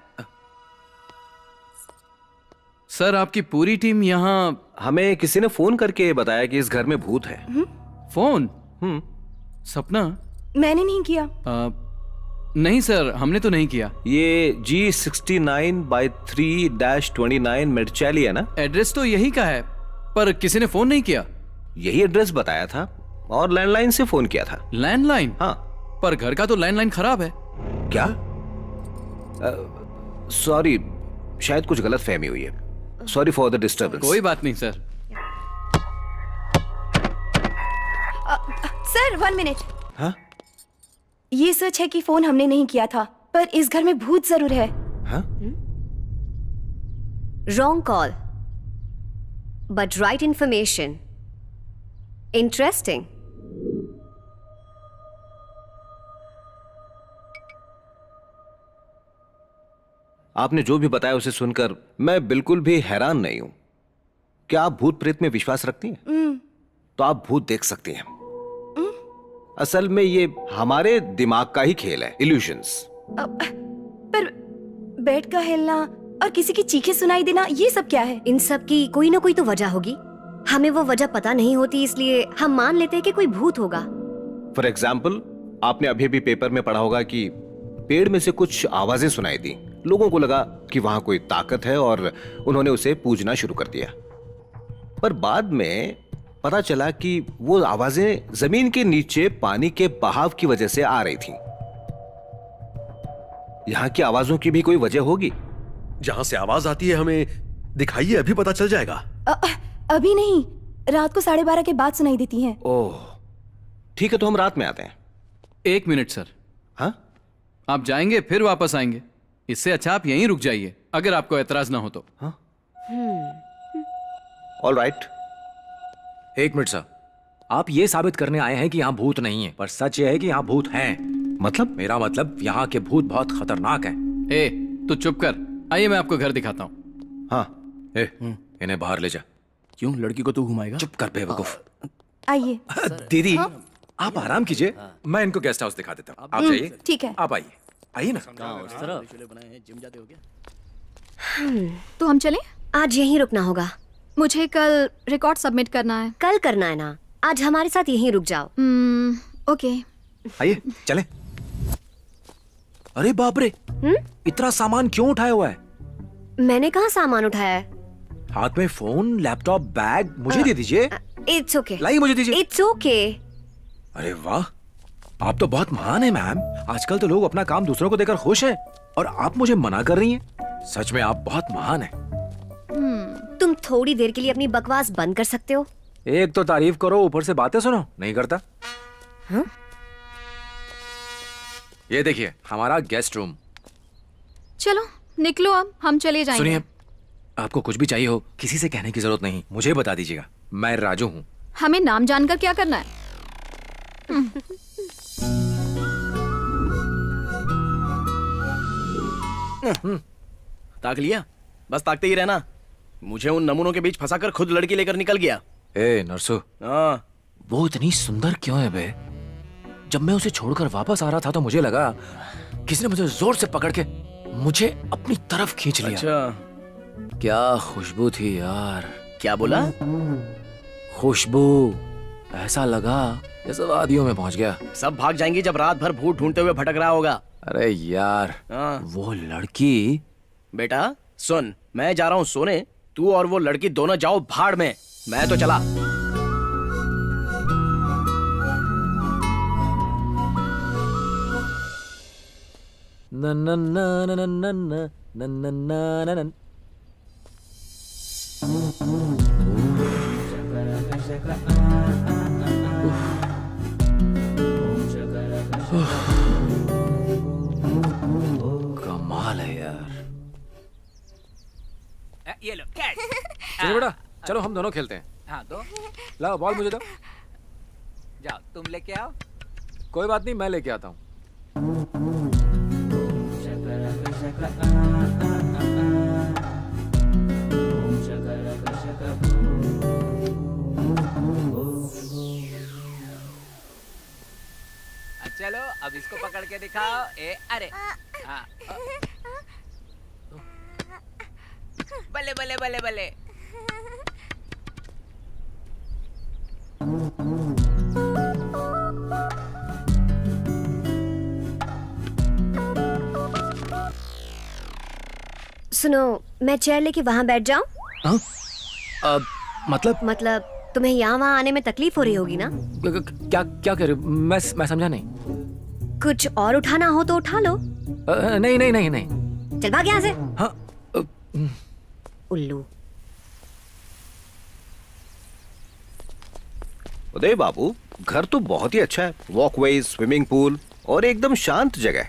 सर, आपकी पूरी टीम यहाँ। हमें किसी ने फोन करके बताया कि इस घर में भूत है। फोन? सपना, मैंने नहीं किया। नहीं सर, हमने तो नहीं किया। ये G69/3-29 मेडचैली है ना? एड्रेस तो यही का है, पर किसी ने फोन नहीं किया। यही एड्रेस बताया था, और लैंडलाइन से फोन किया था। लैंडलाइन? हाँ। पर घर का तो लैंडलाइन खराब है। क्या? सॉरी, शायद कुछ गलत फहमी हुई है। Sorry for the disturbance. कोई बात नहीं सर। Sir 1 minute. हाँ? ये सच है कि फोन हमने नहीं किया था, पर इस घर में भूत जरूर है। हाँ? Wrong call, but right information. Interesting. आपने जो भी बताया उसे सुनकर मैं बिल्कुल भी हैरान नहीं हूं। क्या आप भूत प्रेत में विश्वास रखती हैं? तो आप भूत देख सकती हैं। असल में ये हमारे दिमाग का ही खेल है, इल्यूशंस। पर बेड का हिलना और किसी की चीखें सुनाई देना, ये सब क्या है? इन सब की कोई ना कोई तो वजह होगी। हमें वो वजह पता नहीं होती, इसलिए हम मान लेते हैं कि कोई भूत होगा। फॉर एग्जाम्पल, आपने अभी भी पेपर में पढ़ा होगा कि पेड़ में से कुछ आवाजें सुनाई दी। लोगों को लगा कि वहां कोई ताकत है और उन्होंने उसे पूजना शुरू कर दिया। पर बाद में पता चला कि वो आवाजें जमीन के नीचे पानी के बहाव की वजह से आ रही थीं। यहां की आवाजों की भी कोई वजह होगी। जहां से आवाज आती है हमें दिखाइए, अभी पता चल जाएगा। अभी नहीं, रात को 12:30 के बाद सुनाई देती हैं। ओह, ठीक है, तो हम रात में आते हैं। 1 मिनट सर। हाँ? आप जाएंगे फिर वापस आएंगे, इससे अच्छा आप यहीं रुक जाइए, अगर आपको एतराज ना हो तो। हाँ? All right. 1 मिनट सर, आप ये साबित करने आए हैं कि यहाँ भूत नहीं है, पर सच ये है कि यहाँ भूत हैं। मतलब? मेरा मतलब यहाँ के भूत बहुत खतरनाक हैं। ए, तू चुप कर। आइए मैं आपको घर दिखाता हूँ। हाँ। इन्हें बाहर ले जा। क्यों, लड़की को तू घुमाएगा? चुप कर बेवकूफ। आइए। दीदी, आप आराम कीजिए, मैं इनको गेस्ट हाउस दिखा देता हूँ। आप जाइए। ठीक है। आप आइए, आइए ना। तो हम चलें? आज यहीं रुकना होगा। मुझे कल रिकॉर्ड सबमिट करना है। कल करना है ना, आज हमारे साथ यहीं रुक जाओ। ओके। आइए चले। अरे बाप रे, इतना सामान क्यों उठाया हुआ है? मैंने कहाँ सामान उठाया है? हाथ में फोन, लैपटॉप, बैग मुझे दे दीजिए। It's okay. लाइए मुझे दीजिए। It's okay. अरे वाह, आप तो बहुत महान हैं मैम। आजकल तो लोग अपना काम दूसरों को देकर खुश हैं, और आप मुझे मना कर रही हैं। सच में आप बहुत महान हैं। तुम थोड़ी देर के लिए अपनी बकवास बंद कर सकते हो? एक तो तारीफ करो, ऊपर से बातें सुनो। नहीं करता। हाँ? ये देखिए हमारा गेस्ट रूम। चलो निकलो, अब हम चले जाएंगे। सुनिए, आपको कुछ भी चाहिए हो किसी से कहने की जरूरत नहीं, मुझे बता दीजिएगा। मैं राजू हूँ। हमें नाम जानकर क्या करना है? ताक लिया? बस ताकते ही रहना। मुझे उन नमूनों के बीच फंसाकर खुद लड़की लेकर निकल गया। ए नरसू, वो इतनी सुंदर क्यों है बे? जब मैं उसे छोड़कर वापस आ रहा था तो मुझे लगा किसी ने मुझे जोर से पकड़ के मुझे अपनी तरफ खींच लिया। अच्छा। क्या खुशबू थी यार। क्या बोला? खुशबू, ऐसा लगा जैसे वादियों में पहुंच गया। सब भाग जाएंगी जब रात भर भूत ढूंढते हुए भटक रहा होगा। अरे यार, वो लड़की। बेटा सुन, मैं जा रहा हूँ सोने, तू और वो लड़की दोनों जाओ भाड़ में। मैं तो चला। न न न न न न न न न न न। कमाल है यार। ये लो कैच। चलो बेटा, चलो हम दोनों खेलते हैं। हाँ दो। लाओ बॉल मुझे दो। जाओ तुम लेके आओ। कोई बात नहीं, मैं लेके आता हूँ। चलो अब इसको पकड़ के दिखाओ। अरे हाँ। बल्ले बल्ले बल्ले बल्ले। सुनो, मैं चेयर लेके वहां बैठ जाऊं? मतलब तुम्हें यहाँ वहाँ आने में तकलीफ हो रही होगी ना? क्या क्या कह रहे हो? मैं समझा नहीं। कुछ और उठाना हो तो उठा लो। नहीं नहीं नहीं नहीं। चल भाग यहाँ से। हाँ उल्लू। उदय बाबू, घर तो बहुत ही अच्छा है। वॉकवे, स्विमिंग पूल और एकदम शांत जगह।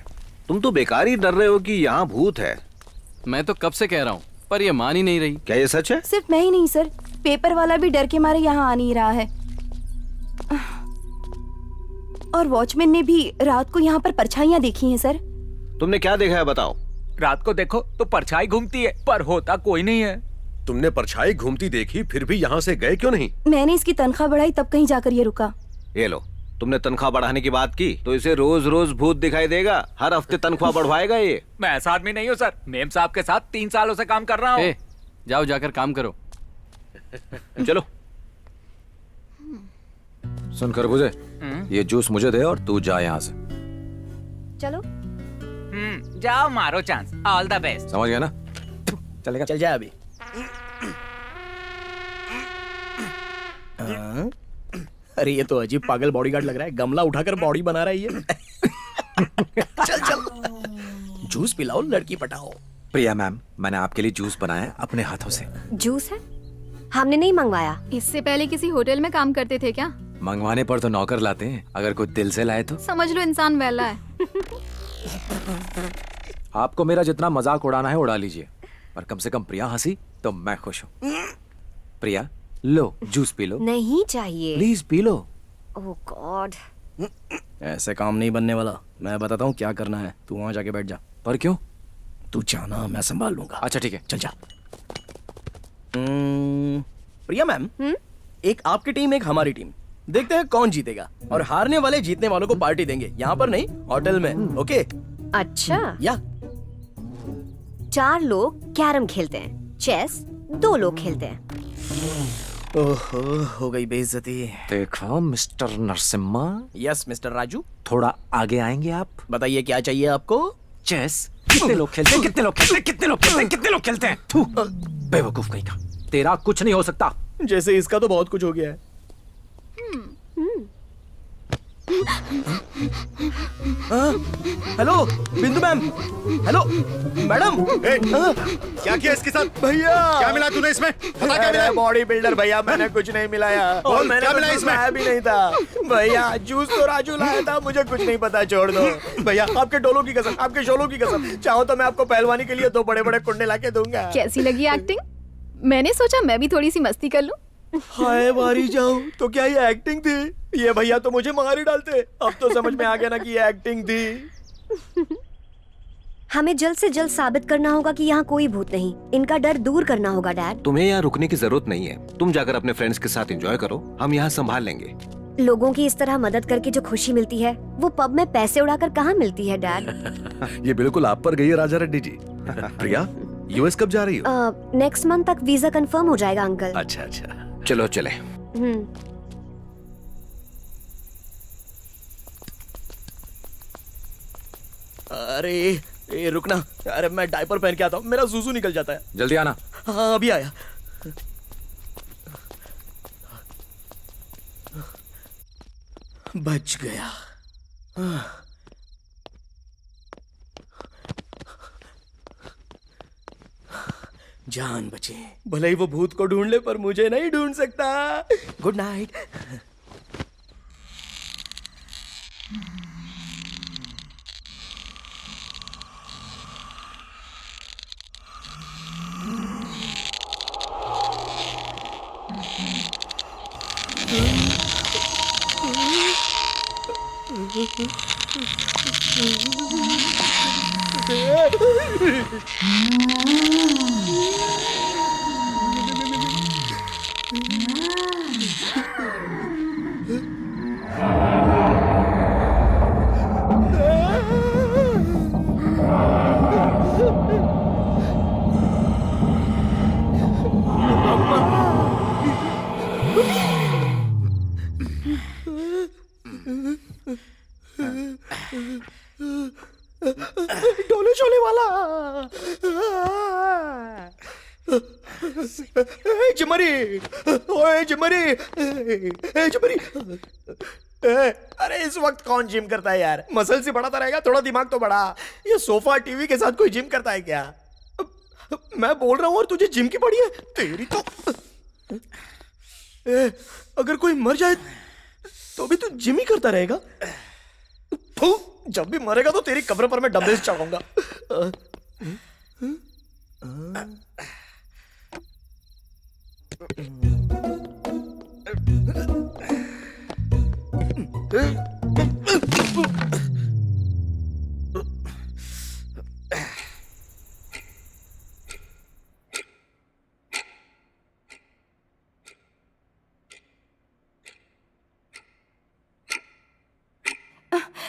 तुम तो बेकार ही डर रहे हो कि यहाँ भूत है। मैं तो कब से कह रहा हूँ, पर ये मान ही नहीं रही। क्या ये सच है? सिर्फ मैं ही नहीं सर, पेपर वाला भी डर के मारे यहाँ आ नहीं रहा है। और वॉचमैन ने भी रात को यहाँ पर परछाइयाँ देखी हैं सर। तुमने क्या देखा है बताओ? रात को देखो तो परछाई घूमती है, पर होता कोई नहीं है। तुमने परछाई घूमती देखी, फिर भी यहाँ से गए क्यों नहीं? मैंने इसकी तनख्वाह बढ़ाई तब कहीं जाकर ये रुका। ये लो, तुमने तनख्वाह बढ़ाने की बात की तो इसे रोज रोज भूत दिखाई देगा। हर हफ्ते तनख्वाह बढ़वाएगा ये। मैं ऐसा आदमी नहीं हूँ सर। मेम साहब के साथ 3 सालों से काम कर रहा हूँ। जाओ जाकर काम करो। चलो। सुन खरबूजे, ये जूस मुझे दे और तू जा यहाँ से। चलो। जाओ, मारो चांस। All the best. समझ गया ना? चलेगा? चल जा अभी। अरे ये तो अजीब पागल बॉडीगार्ड लग रहा है। गमला उठाकर बॉडी बना रहा है ये। चल चल, जूस पिलाओ, लड़की पटाओ। प्रिया मैम, मैंने आपके लिए जूस बनाया है अपने हाथों से। जूस है? हमने नहीं मंगवाया। इससे पहले किसी होटल में काम करते थे क्या? मंगवाने पर तो नौकर लाते हैं, अगर कोई दिल से लाए तो। समझ लो इंसान वैला है। आपको मेरा जितना मजाक उड़ाना है उड़ा लीजिए, पर कम से कम प्रिया हंसी तो मैं खुश हूँ। प्रिया लो, जूस पी लो। नहीं चाहिए। Please P low. Oh God. ऐसे काम नहीं बनने वाला। मैं बताता हूँ क्या करना है। तू वहाँ जाके बैठ जा। पर क्यों? तू जाना, मैं संभाल लूंगा। अच्छा ठीक है, चल जा। प्रिया मैम, एक आपकी टीम, एक हमारी टीम। देखते हैं कौन जीतेगा, और हारने वाले जीतने वालों को पार्टी देंगे। यहाँ पर नहीं, होटल में। ओके? अच्छा। या 4 लोग कैरम खेलते हैं, चेस 2 लोग खेलते हैं। ओहो, हो गई बेइज्जती। देखो mister Narasimha. Yes mister Raju. थोड़ा आगे आएंगे आप? बताइए क्या चाहिए आपको? चेस। कितने लोग खेलते हैं? कितने लोग खेलते हैं? कितने लोग खेलते हैं? कितने लोग खेलते हैं? थू, बेवकूफ कहीं का। तेरा कुछ नहीं हो सकता। जैसे इसका तो बहुत कुछ हो गया है। हेलो बिंदु मैम। Hello madam. क्या किया इसके साथ? भैया क्या मिला तूने इसमें? पता क्या मिला? बॉडी बिल्डर भैया, मैंने कुछ नहीं मिलाया। और मैंने क्या मिला इसमें? भी नहीं था भैया। जूस तो राजू लाया था, मुझे कुछ नहीं पता, छोड़ दो भैया। आपके डोलों की कसम, आपके शोलों की कसम, चाहो तो मैं आपको पहलवानी के लिए 2 बड़े-बड़े कुंडे लाके दूंगा। कैसी लगी एक्टिंग? मैंने सोचा मैं भी थोड़ी सी मस्ती कर लूं। हाय मारी जाऊं, तो क्या ये एक्टिंग थी? ये भैया तो मुझे मार ही डालते। अब तो समझ में आ गया ना कि ये एक्टिंग थी। हमें जल्द से जल्द साबित करना होगा कि यहाँ कोई भूत नहीं। इनका डर दूर करना होगा डैड। तुम्हें यहाँ रुकने की जरूरत नहीं है। तुम जाकर अपने फ्रेंड्स के साथ एंजॉय करो, हम यहाँ संभाल लेंगे। लोगों की इस तरह मदद करके जो खुशी मिलती है, वो पब में पैसे उड़ाकर कहाँ मिलती है डैड। ये बिल्कुल आप पर गई है राजा रेड्डी जी। प्रिया, यूएस कब जा रही हो? नेक्स्ट मंथ तक वीजा कंफर्म हो जाएगा अंकल। अच्छा अच्छा, चलो चले। अरे ए, रुकना। अरे मैं डायपर पहन के आता हूँ, मेरा सूसू निकल जाता है। जल्दी आना। हाँ अभी आया। बच गया। जान बचे। भले ही वो भूत को ढूंढ ले, पर मुझे नहीं ढूंढ सकता। Good night. डोले शोले वाला। जिमरी, ओए जिमरी, जिमरी। अरे इस वक्त कौन जिम करता है यार? मसल से बढ़ाता रहेगा, थोड़ा दिमाग तो बढ़ा। ये सोफा टीवी के साथ कोई जिम करता है क्या? मैं बोल रहा हूं और तुझे जिम की पड़ी है? तेरी तो अगर कोई मर जाए तो भी तू जिम ही करता रहेगा? जब भी मरेगा तो तेरी कब्र पर मैं डंबल्स चढ़ाऊंगा।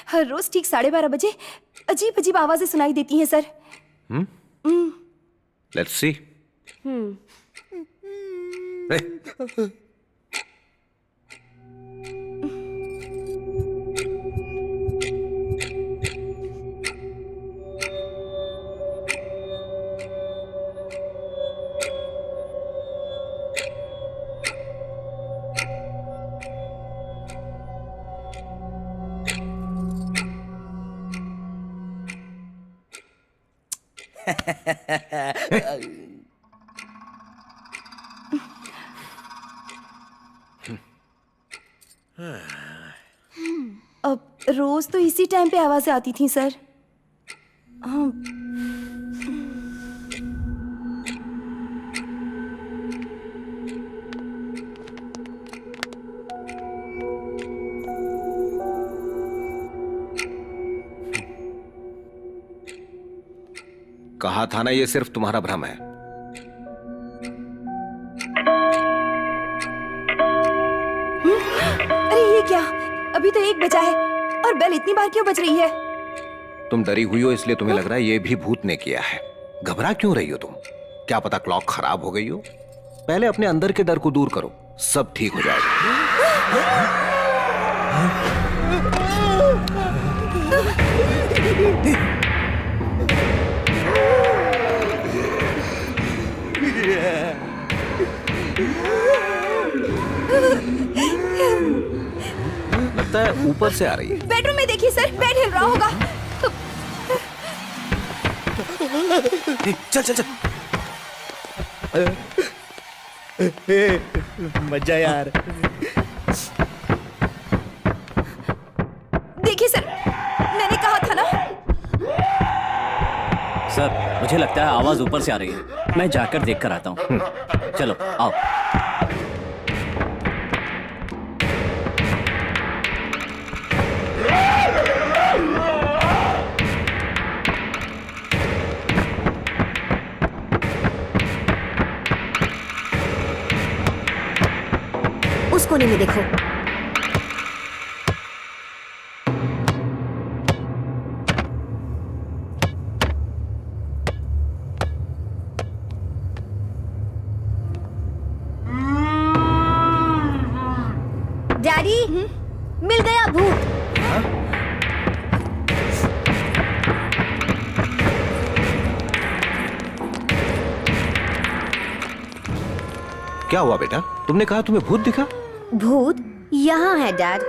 हर रोज ठीक 12:30 बजे अजीब अजीब आवाजें सुनाई देती हैं सर। Let's see. अब रोज तो इसी टाइम पे आवाजें आती थी सर। हाँ। कहा था ना, ये सिर्फ तुम्हारा भ्रम है। अरे ये क्या? अभी तो 1 बजा है और बेल इतनी बार क्यों बज रही है? तुम डरी हुई हो इसलिए तुम्हें लग रहा है ये भी भूत ने किया है। घबरा क्यों रही हो तुम? क्या पता क्लॉक खराब हो गई हो। पहले अपने अंदर के डर को दूर करो, सब ठीक हो जाएगा। लगता है ऊपर से आ रही है। बेडरूम में देखिए सर, बेड हिल रहा होगा। चल चल चल। मजा यार। देखिए सर, मैंने कहा था ना। सर मुझे लगता है आवाज ऊपर से आ रही है। मैं जाकर देख कर आता हूँ। चलो आओ। उस कोने में देखो। डैडी, मिल गया भूत। क्या हुआ बेटा? तुमने कहा तुम्हें भूत दिखा? भूत यहाँ है डैड।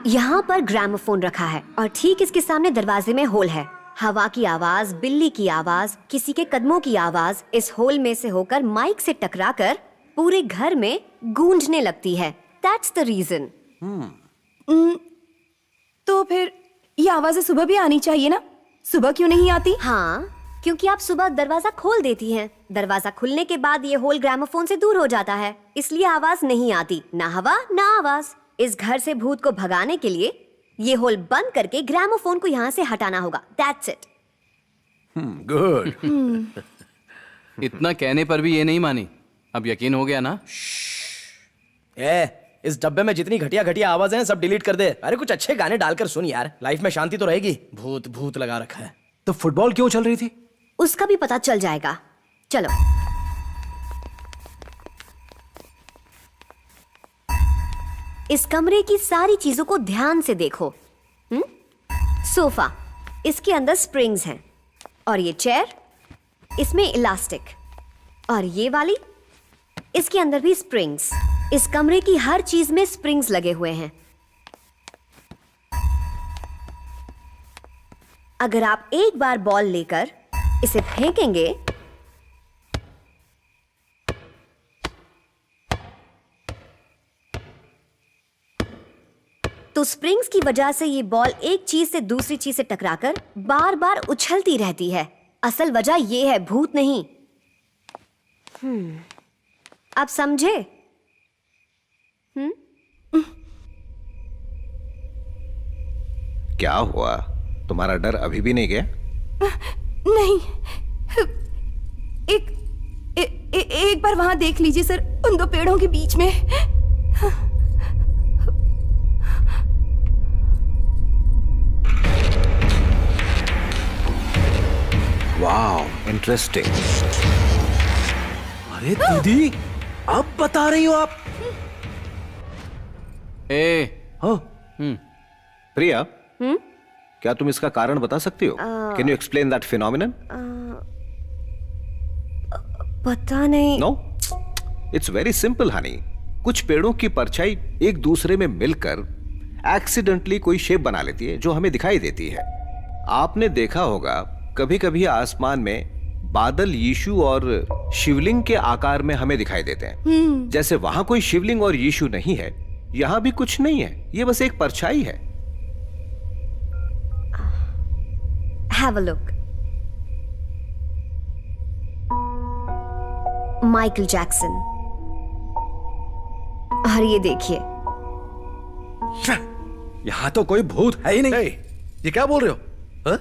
यहाँ पर ग्रामोफोन रखा है और ठीक इसके सामने दरवाजे में होल है। हवा की आवाज, बिल्ली की आवाज, किसी के कदमों की आवाज इस होल में से होकर माइक से टकराकर पूरे घर में गूंजने लगती है। That's the reason. तो फिर ये आवाजें सुबह भी आनी चाहिए ना? सुबह क्यों नहीं आती? हाँ, क्योंकि आप सुबह दरवाजा खोल देती हैं। दरवाजा खुलने के बाद ये होल ग्रामोफोन से दूर हो जाता है, इसलिए आवाज नहीं आती। ना हवा ना आवाज। इस घर से भूत को भगाने के लिए ये होल बंद करके ग्रामोफोन को यहाँ से हटाना होगा। That's it. गुड। इतना कहने पर भी ये नहीं मानी। अब यकीन हो गया ना? इस डब्बे में जितनी घटिया घटिया आवाजें हैं सब डिलीट कर दे। अरे कुछ अच्छे गाने डालकर सुन यार, लाइफ में शांति तो रहेगी। भूत भूत लगा रखा है। तो फुटबॉल क्यों चल रही थी? उसका भी पता चल जाएगा। चलो। इस कमरे की सारी चीजों को ध्यान से देखो। सोफा, इसके अंदर स्प्रिंग्स हैं, और ये चेयर, इसमें इलास्टिक, और ये वाली, इसके अंदर भी स्प्रिंग्स। इस कमरे की हर चीज में स्प्रिंग्स लगे हुए हैं। अगर आप एक बार बॉल लेकर इसे फेंकेंगे तो स्प्रिंग्स की वजह से ये बॉल एक चीज से दूसरी चीज से टकराकर बार बार उछलती रहती है। असल वजह ये है, भूत नहीं। आप समझे? क्या हुआ? तुम्हारा डर अभी भी नहीं गया? नहीं। एक बार वहां देख लीजिए सर, उन दो पेड़ों के बीच में। वाह, इंटरेस्टिंग। अरे दीदी, अब बता रही हो आप? प्रिया, क्या तुम इसका कारण बता सकती हो? Can you explain that phenomenon? पता नहीं। No, it's very simple honey. कुछ पेड़ों की परछाई एक दूसरे में मिलकर एक्सीडेंटली कोई शेप बना लेती है जो हमें दिखाई देती है। आपने देखा होगा कभी कभी आसमान में बादल यीशु और शिवलिंग के आकार में हमें दिखाई देते हैं। जैसे वहां कोई शिवलिंग और यीशु नहीं है, यहां भी कुछ नहीं है, ये बस एक परछाई है। Have a look. Michael Jackson. और ये देखिए, यहां तो कोई भूत है ही नहीं। ये क्या बोल रहे हो? हा?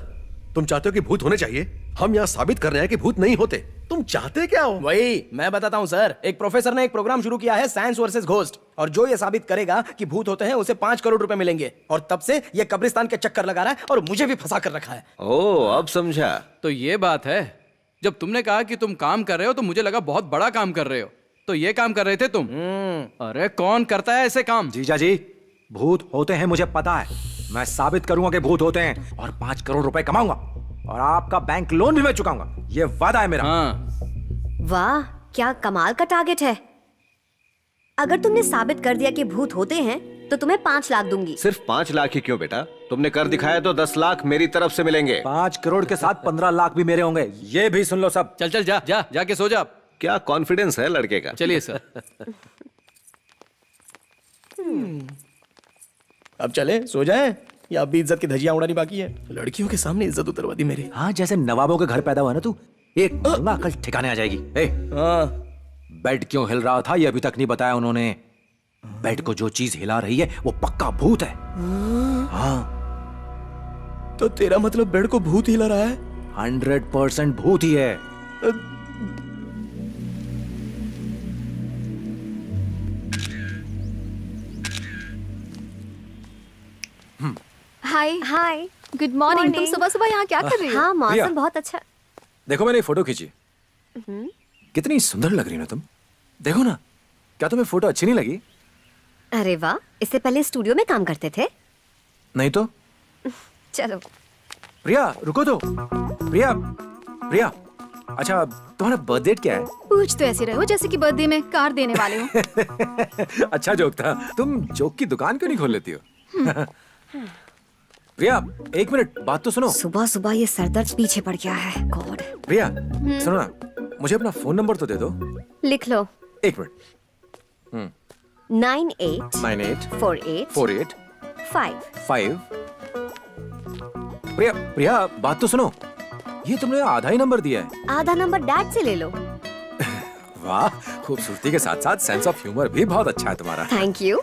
तुम चाहते हो कि भूत होने चाहिए? हम यहाँ साबित कर रहे हैं कि भूत नहीं होते। तुम चाहते क्या हो? वही मैं बताता हूँ सर। एक प्रोफेसर ने एक प्रोग्राम शुरू किया है, साइंस वर्सेस घोस्ट, और जो ये साबित करेगा कि भूत होते हैं उसे 5 करोड़ रुपए मिलेंगे। और तब से ये कब्रिस्तान के चक्कर लगा रहा है और मुझे भी फंसा कर रखा है। ओह, अब समझा। तो ये बात है। जब तुमने कहा कि तुम काम कर रहे हो तो मुझे लगा बहुत बड़ा काम कर रहे हो। तो ये काम कर रहे थे तुम? अरे कौन करता है ऐसे काम? जीजा जी, भूत होते हैं मुझे पता है। मैं साबित करूंगा कि भूत होते हैं और 5 करोड़ रुपए कमाऊंगा, और आपका बैंक लोन भी मैं चुकाऊंगा। ये वादा है मेरा। वाह, क्या कमाल का टारगेट है। अगर तुमने साबित कर दिया कि भूत होते हैं तो तुम्हें 5 लाख दूंगी। सिर्फ 5 लाख ही क्यों बेटा? तुमने कर दिखाया तो 10 लाख मेरी तरफ से मिलेंगे। 5 करोड़ के साथ 15 लाख भी मेरे होंगे। ये भी सुन लो सब। चल चल, जा जा जाके सो जा। क्या कॉन्फिडेंस है लड़के का। चलिए सर। अब चले सो जाएं या अब भी इज्जत की धजियां उड़ानी बाकी है? लड़कियों के सामने इज्जत उतरवा दी मेरी। हाँ, जैसे नवाबों के घर पैदा हुआ ना तू, एक कल ठिकाने आ जाएगी। बेड क्यों हिल रहा था ये अभी तक नहीं बताया उन्होंने। बेड को जो चीज हिला रही है वो पक्का भूत है। हाँ। तो तेरा मतलब बेड को भूत हिला रहा है? 100% भूत ही है। हाय हाय, गुड मॉर्निंग। तुम सुबह सुबह यहाँ क्या कर रही हो? हाँ, प्रिया। मौसम बहुत अच्छा। देखो मैंने फोटो खींची, कितनी सुंदर लग रही ना तुम। देखो ना, क्या तुम्हें फोटो अच्छी नहीं लगी? अरे वाह, इससे पहले स्टूडियो में काम करते थे? नहीं तो। चलो। प्रिया रुको तो। प्रिया, प्रिया, अच्छा तुम्हारा बर्थडे क्या है? पूछ तो ऐसे रहे हो जैसे कि बर्थडे में कार देने वाले हो। अच्छा जोक था। तुम जोक की दुकान क्यों नहीं खोल लेती हो? प्रिया, एक मिनट बात तो सुनो। सुबह सुबह ये सरदर्द पीछे पड़ गया है। गॉड। प्रिया सुनो ना, मुझे अपना फोन नंबर तो दे दो। लिख लो। एक मिनट। 98 48 48 5। प्रिया, प्रिया बात तो सुनो। ये तुमने आधा ही नंबर दिया है। आधा नंबर डैड से ले लो। वाह, खूबसूरती के साथ साथ सेंस ऑफ ह्यूमर भी बहुत अच्छा है तुम्हारा। Thank you.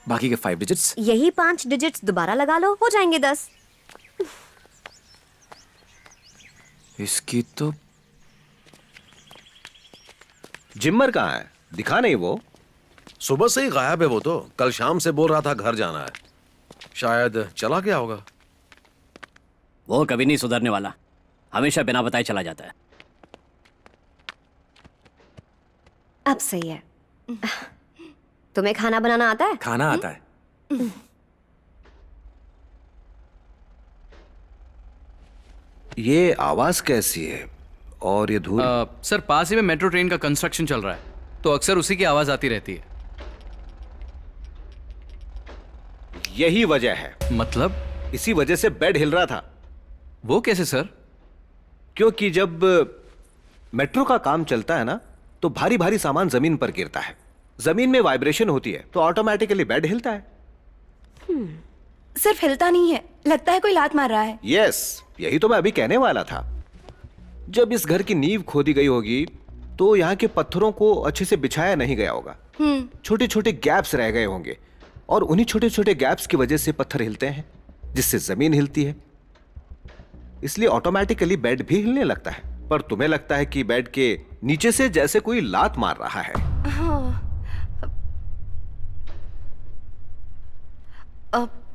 बाकी के 5 डिजिट्स? यही 5 डिजिट्स दोबारा लगा लो, हो जाएंगे 10। इसकी तो। जिम्मर कहाँ है? दिखा नहीं वो। सुबह से ही गायब है वो तो। कल शाम से बोल रहा था घर जाना है। शायद चला गया होगा। वो कभी नहीं सुधरने वाला। हमेशा बिना बताए चला जाता है। अब सही है। तुम्हें खाना बनाना आता है? खाना आता है। ये आवाज कैसी है और ये धूल? सर पास ही में मेट्रो ट्रेन का कंस्ट्रक्शन चल रहा है, तो अक्सर उसी की आवाज आती रहती है। यही वजह है। मतलब? इसी वजह से बेड हिल रहा था। वो कैसे सर? क्योंकि जब मेट्रो का काम चलता है ना, तो भारी भारी सामान जमीन पर गिरता है, जमीन में वाइब्रेशन होती है, तो ऑटोमेटिकली बेड हिलता है। सिर्फ हिलता नहीं है, लगता है कोई लात मार रहा है। यस, यही तो मैं अभी कहने वाला था। जब इस घर की नींव खोदी गई होगी तो यहाँ के पत्थरों को अच्छे से बिछाया नहीं गया होगा, छोटे छोटे गैप्स रह गए होंगे, और उन्हीं छोटे छोटे गैप्स की वजह से पत्थर हिलते हैं, जिससे जमीन हिलती है। इसलिए ऑटोमेटिकली बेड भी हिलने लगता है। पर तुम्हें लगता है कि बेड के नीचे से जैसे कोई लात मार रहा है।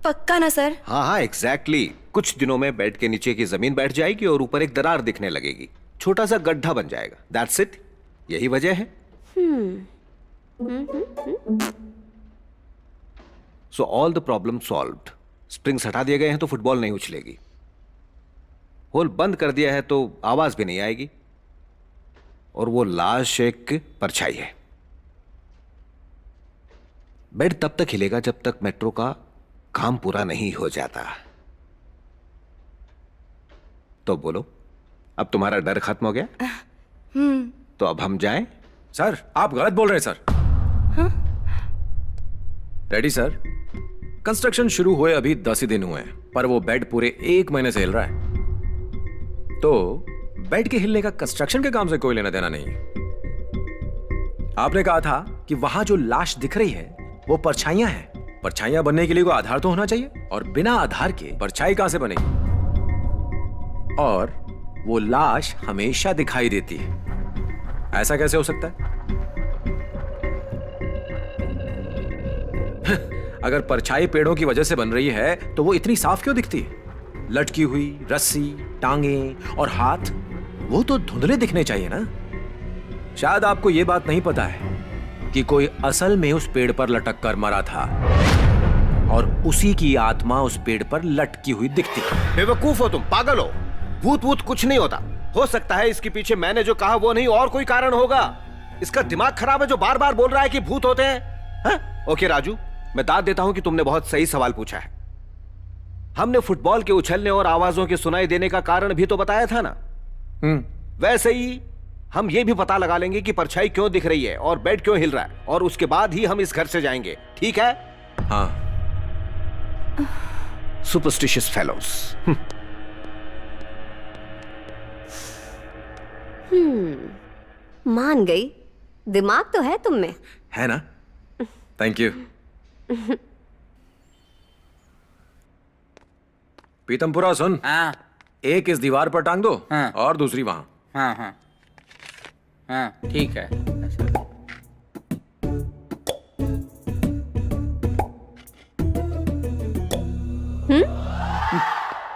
पक्का ना सर? हाँ हाँ एग्जैक्टली। कुछ दिनों में बेड के नीचे की जमीन बैठ जाएगी और ऊपर एक दरार दिखने लगेगी, छोटा सा गड्ढा बन जाएगा। That's it. यही वजह है। So all the problem solved. Springs हटा दिए गए हैं तो फुटबॉल नहीं उछलेगी, होल बंद कर दिया है तो आवाज भी नहीं आएगी, और वो लाश एक परछाई है। बेड तब तक हिलेगा जब तक मेट्रो का काम पूरा नहीं हो जाता। तो बोलो, अब तुम्हारा डर खत्म हो गया? तो अब हम जाएं? सर आप गलत बोल रहे हैं सर। Ready sir? कंस्ट्रक्शन शुरू हुए अभी 10 ही दिन हुए हैं, पर वो बेड पूरे 1 महीने से हिल रहा है। तो बेड के हिलने का कंस्ट्रक्शन के काम से कोई लेना देना नहीं है। आपने कहा था कि वहां जो लाश दिख रही है वो परछाइयां हैं। परछाइयां बनने के लिए कोई आधार तो होना चाहिए, और बिना आधार के परछाई कहां से बनेगी? और वो लाश हमेशा दिखाई देती है, ऐसा कैसे हो सकता है? अगर परछाई पेड़ों की वजह से बन रही है तो वो इतनी साफ क्यों दिखती है? लटकी हुई रस्सी, टांगे और हाथ, वो तो धुंधले दिखने चाहिए ना। शायद आपको यह बात नहीं पता है कि कोई असल में उस पेड़ पर लटक कर मरा था, और उसी की आत्मा उस पेड़ पर लटकी हुई दिखती है। बेवकूफ हो तुम, पागल हो। भूत वूत कुछ नहीं होता। हो सकता है इसके पीछे मैंने जो कहा वो नहीं और कोई कारण होगा। इसका दिमाग खराब है जो बार बार बोल रहा है कि भूत होते हैं। हाँ? ओके राजू, मैं दाद देता हूं कि तुमने बहुत सही सवाल पूछा है। हमने फुटबॉल के उछलने और आवाजों के सुनाई देने का कारण भी तो बताया था ना। वैसे ही हम ये भी पता लगा लेंगे कि परछाई क्यों दिख रही है और बेड क्यों हिल रहा है, और उसके बाद ही हम इस घर से जाएंगे। ठीक है? हाँ। Superstitious fellows. मान गई। दिमाग तो है तुम में। है ना? Thank you. पीतमपुरा सुन। हाँ। एक इस दीवार पर टांग दो। हाँ। और दूसरी वहां। हाँ हाँ हाँ ठीक है।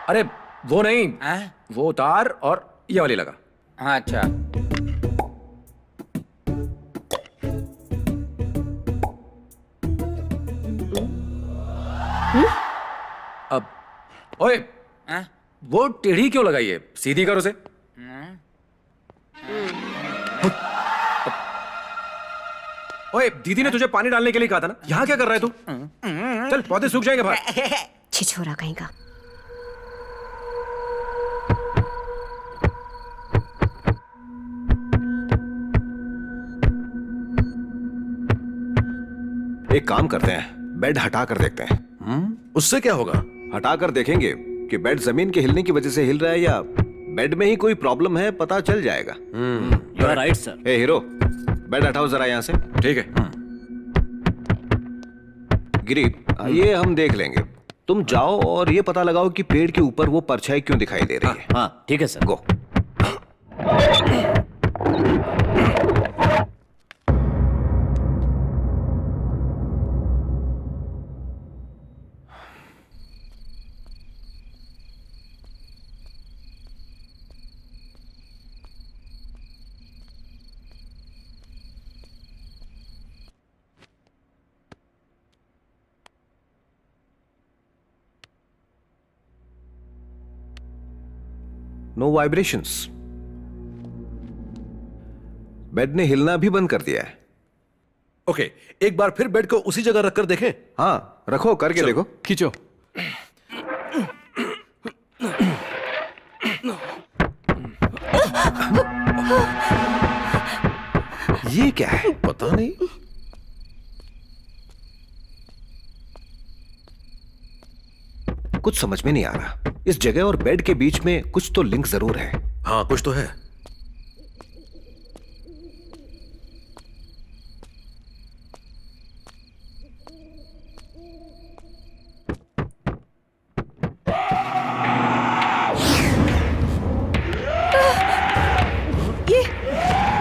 अरे वो नहीं, वो तार और ये वाली लगा। हाँ अच्छा। अब ओए, वो टेढ़ी क्यों लगाई है? सीधी करो उसे। ओए, दीदी ने तुझे पानी डालने के लिए कहा था ना, यहाँ क्या कर रहा है तू? चल, पौधे सूख जाएंगे बाहर। छिछोरा कहीं का। एक काम करते हैं, बेड हटा कर देखते हैं। उससे क्या होगा? हटा कर देखेंगे कि बेड जमीन के हिलने की वजह से हिल रहा है या बेड में ही कोई प्रॉब्लम है, पता चल जाएगा। You are right sir. ए हीरो, बेड हटाओ जरा यहाँ से। ठीक है। गिरी, ये हम देख लेंगे। तुम जाओ और ये पता लगाओ कि पेड़ के ऊपर वो परछाई क्यों दिखाई दे रही है। हाँ ठीक है sir. Go. No vibrations. Bed ने हिलना भी बंद कर दिया है। ओके, एक बार फिर बेड को उसी जगह रखकर देखें। हाँ, रखो, करके देखो। खींचो। ये क्या है? पता नहीं। कुछ समझ में नहीं आ रहा। इस जगह और बेड के बीच में कुछ तो लिंक जरूर है। हाँ, कुछ तो है।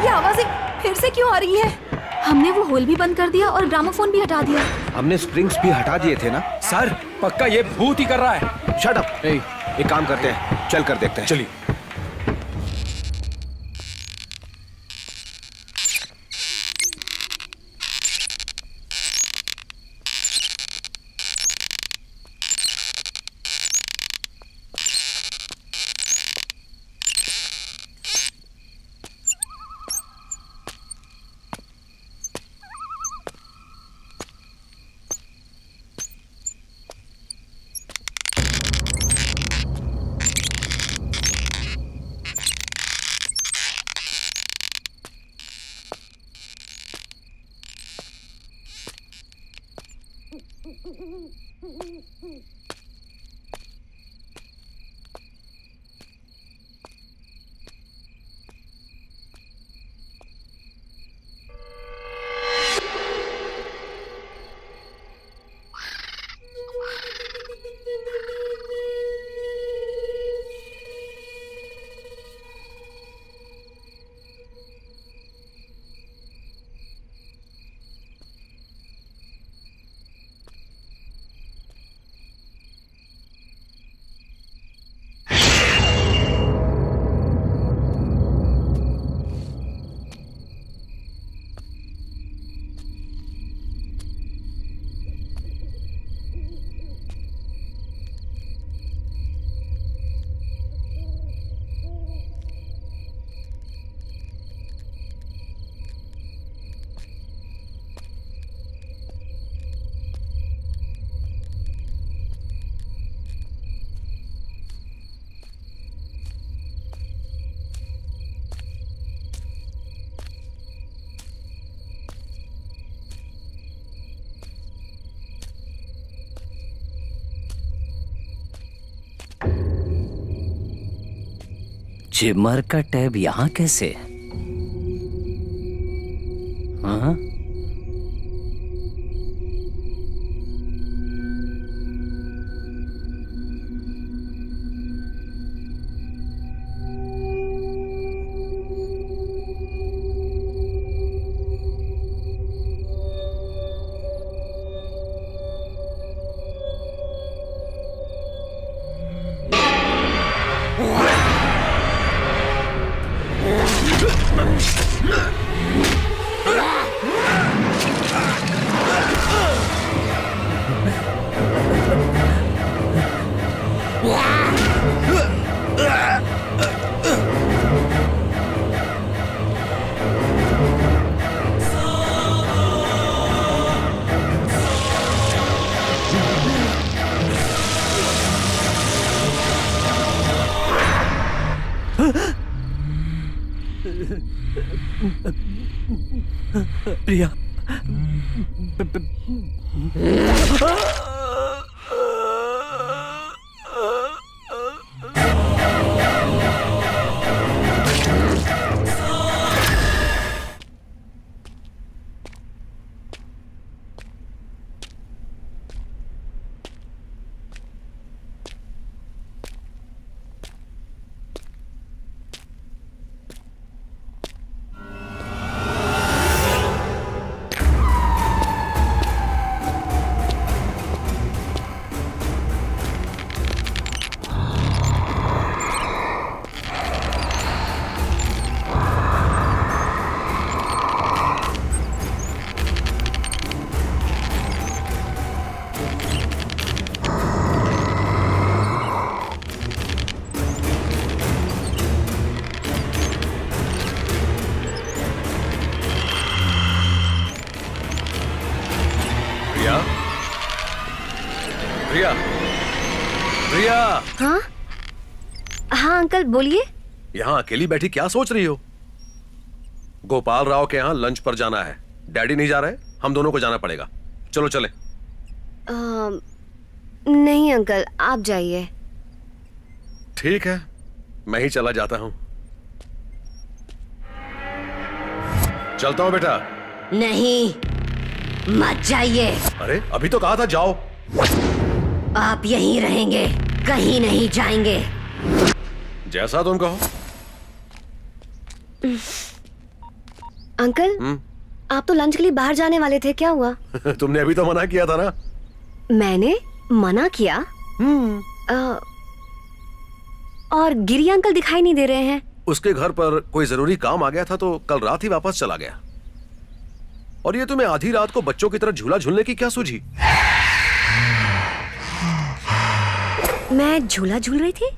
ये आवाजें फिर से क्यों आ रही है? हमने वो होल भी बंद कर दिया और ग्रामोफोन भी हटा दिया। हमने स्प्रिंग्स भी हटा दिए थे ना। सर, पक्का ये भूत ही कर रहा है। Shut up. एक काम करते हैं, चल कर देखते हैं। चलिए। जिमर का टैब यहाँ कैसे? हाँ? प्रिया, अंकल बोलिए। यहाँ अकेली बैठी क्या सोच रही हो? गोपाल राव के यहाँ लंच पर जाना है, डैडी नहीं जा रहे, हम दोनों को जाना पड़ेगा। चलो चले। नहीं अंकल, आप जाइए। ठीक है, मैं ही चला जाता हूँ। चलता हूँ बेटा। नहीं, मत जाइए। अरे अभी तो कहा था जाओ। आप यहीं रहेंगे, कहीं नहीं जाएंगे। जैसा तुम कहो। अंकल, आप तो लंच के लिए बाहर जाने वाले थे, क्या हुआ? तुमने अभी तो मना किया था ना। मैंने मना किया? और गिरी अंकल दिखाई नहीं दे रहे हैं। उसके घर पर कोई जरूरी काम आ गया था तो कल रात ही वापस चला गया। और ये तुम्हें आधी रात को बच्चों की तरह झूला झूलने की क्या सूझी? मैं झूला झूल रही थी?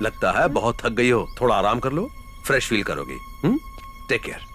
लगता है बहुत थक गई हो, थोड़ा आराम कर लो, फ्रेश फील करोगी। Take care.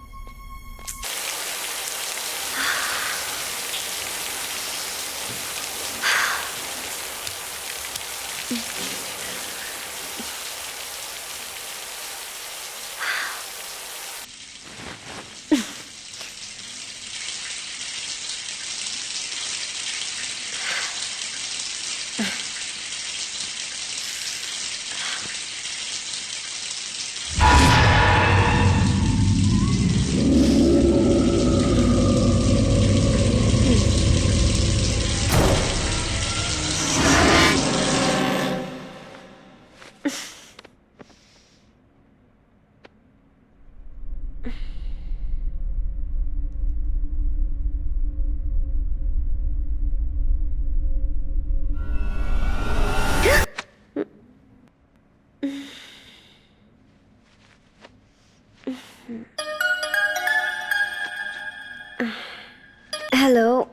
Hello.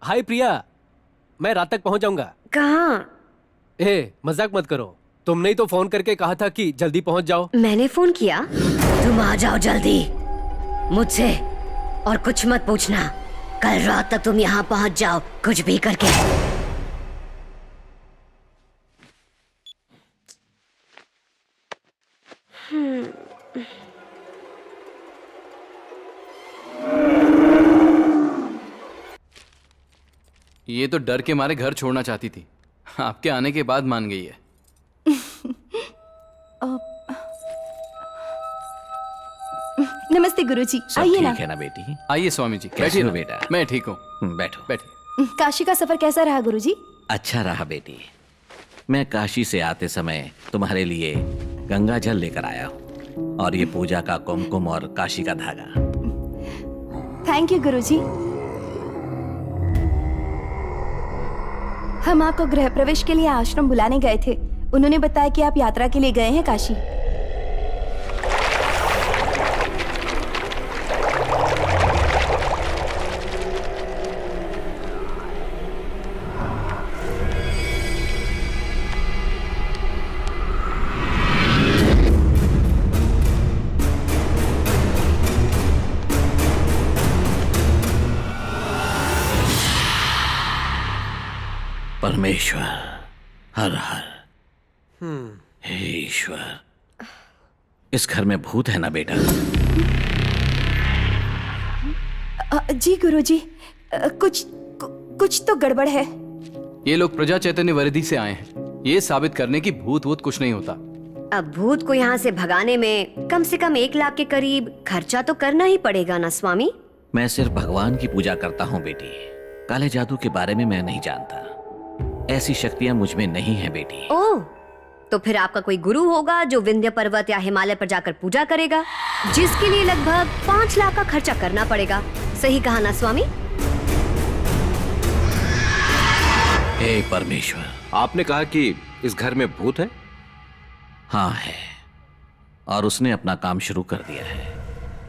Hi Priya, मैं रात तक पहुंच जाऊंगा। कहाँ? मजाक मत करो, तुमने ही तो फोन करके कहा था कि जल्दी पहुंच जाओ। मैंने फोन किया? तुम आ जाओ जल्दी, मुझसे और कुछ मत पूछना। कल रात तक तुम यहाँ पहुंच जाओ, कुछ भी करके। ये तो डर के मारे घर छोड़ना चाहती थी, आपके आने के बाद मान गई है। नमस्ते गुरुजी, सब आइए ना। ठीक है ना बेटी? आइए स्वामी जी, कैसे बैठिए हो ना। बेटा? मैं ठीक हूँ। बैठो। बैठिए। काशी का सफर कैसा रहा गुरुजी? अच्छा रहा बेटी। मैं काशी से आते समय तुम्हारे लिए गंगा जल लेकर आया हूँ, और ये पूजा का कुमकुम और काशी का धागा। थैंक यू गुरुजी। हम आपको गृह प्रवेश के लिए आश्रम बुलाने गए थे। उन्होंने बताया कि आप यात्रा के लिए गए हैं काशी। परमेश्वर, हर हर। हे ईश्वर, इस घर में भूत है ना बेटा? जी गुरुजी, कुछ तो गड़बड़ है। ये लोग प्रजा चैतन्य वर्दी से आए हैं, ये साबित करने की भूत वूत कुछ नहीं होता। अब भूत को यहाँ से भगाने में कम से कम 1 लाख के करीब खर्चा तो करना ही पड़ेगा ना स्वामी? मैं सिर्फ भगवान की पूजा करता हूँ बेटी, काले जादू के बारे में मैं नहीं जानता। ऐसी शक्तियां मुझ में नहीं है बेटी। ओह, तो फिर आपका कोई गुरु होगा जो विंध्य पर्वत या हिमालय पर जाकर पूजा करेगा, जिसके लिए लगभग 5 लाख का खर्चा करना पड़ेगा। सही कहा ना स्वामी? हे परमेश्वर, आपने कहा कि इस घर में भूत है? हाँ है, और उसने अपना काम शुरू कर दिया है।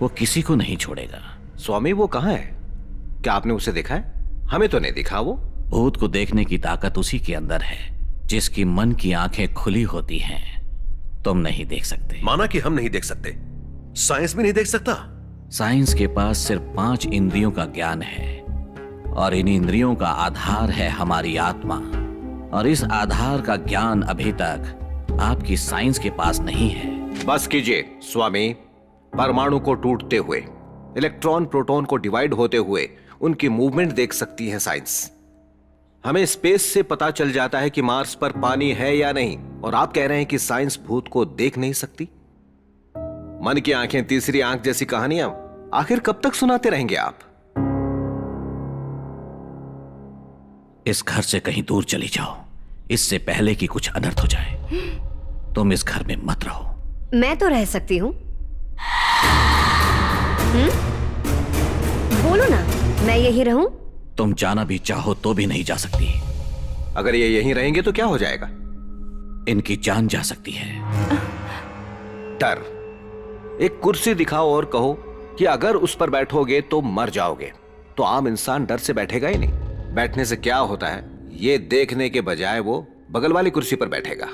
वो किसी को नहीं छोड़ेगा। स्वामी वो कहाँ है? क्या आपने उसे देखा है? हमें तो नहीं दिखा वो। भूत को देखने की ताकत उसी के अंदर है, जिसकी मन की आंखें खुली होती हैं। तुम नहीं देख सकते। माना कि हम नहीं देख सकते, साइंस भी नहीं देख सकता? साइंस के पास सिर्फ 5 इंद्रियों का ज्ञान है, और इन इंद्रियों का आधार है हमारी आत्मा। और इस आधार का ज्ञान अभी तक आपकी साइंस के पास नहीं है। बस कीजिए स्वामी। परमाणु को टूटते हुए, इलेक्ट्रॉन प्रोटॉन को डिवाइड होते हुए उनकी मूवमेंट देख सकती है साइंस। हमें स्पेस से पता चल जाता है कि मार्स पर पानी है या नहीं, और आप कह रहे हैं कि साइंस भूत को देख नहीं सकती? मन की आंखें तीसरी आंख जैसी कहानियां आखिर कब तक सुनाते रहेंगे आप? इस घर से कहीं दूर चली जाओ, इससे पहले कि कुछ अनर्थ हो जाए। तुम इस घर में मत रहो। मैं तो रह सकती हूँ। बोलो ना, मैं यही रहूं? तुम जाना भी चाहो तो भी नहीं जा सकती। अगर ये यहीं रहेंगे तो क्या हो जाएगा? इनकी जान जा सकती है। डर। एक कुर्सी दिखाओ और कहो कि अगर उस पर बैठोगे तो मर जाओगे, तो आम इंसान डर से बैठेगा ही नहीं। बैठने से क्या होता है ये देखने के बजाय वो बगल वाली कुर्सी पर बैठेगा।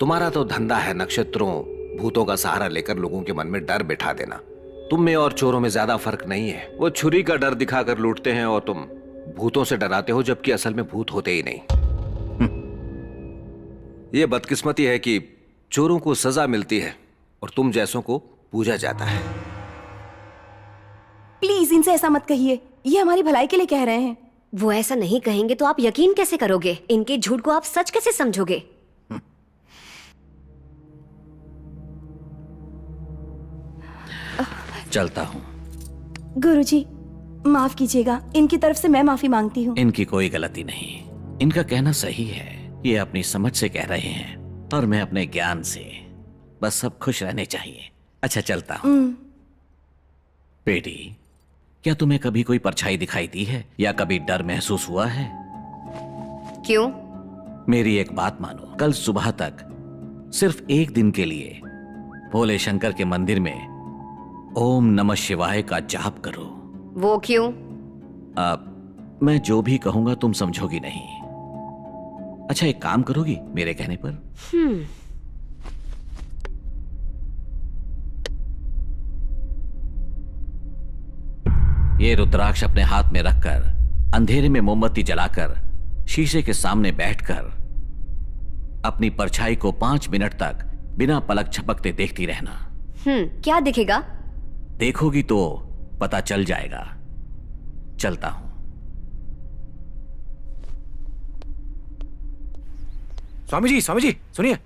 तुम्हारा तो धंधा है नक्षत्रों, भूतों का सहारा लेकर लोगों के मन में डर बिठा देना। तुम में और चोरों में ज्यादा फर्क नहीं है। वो छुरी का डर दिखाकर लूटते हैं और तुम भूतों से डराते हो, जबकि असल में भूत होते ही नहीं। ये बदकिस्मती है कि चोरों को सजा मिलती है और तुम जैसों को पूजा जाता है। प्लीज इनसे ऐसा मत कहिए, ये हमारी भलाई के लिए कह रहे हैं। वो ऐसा नहीं कहेंगे तो आप यकीन कैसे करोगे? इनके झूठ को आप सच कैसे समझोगे? चलता हूं। गुरुजी, माफ कीजिएगा, इनकी तरफ से मैं माफी मांगती हूँ। इनकी कोई गलती नहीं, इनका कहना सही है। ये अपनी समझ से कह रहे हैं और मैं अपने ज्ञान से। बस सब खुश रहने चाहिए। अच्छा चलता हूं। बेटी, क्या तुम्हें कभी कोई परछाई दिखाई दी है या कभी डर महसूस हुआ है? क्यों? मेरी एक बात मानो, कल सुबह तक सिर्फ एक दिन के लिए भोले शंकर के मंदिर में ओम नमः शिवाय का जाप करो। वो क्यों? मैं जो भी कहूंगा तुम समझोगी नहीं। अच्छा एक काम करोगी मेरे कहने पर? ये रुद्राक्ष अपने हाथ में रखकर अंधेरे में मोमबत्ती जलाकर शीशे के सामने बैठकर अपनी परछाई को 5 मिनट तक बिना पलक झपकते देखती रहना। क्या दिखेगा? देखोगी तो पता चल जाएगा। चलता हूं। स्वामी जी सुनिए।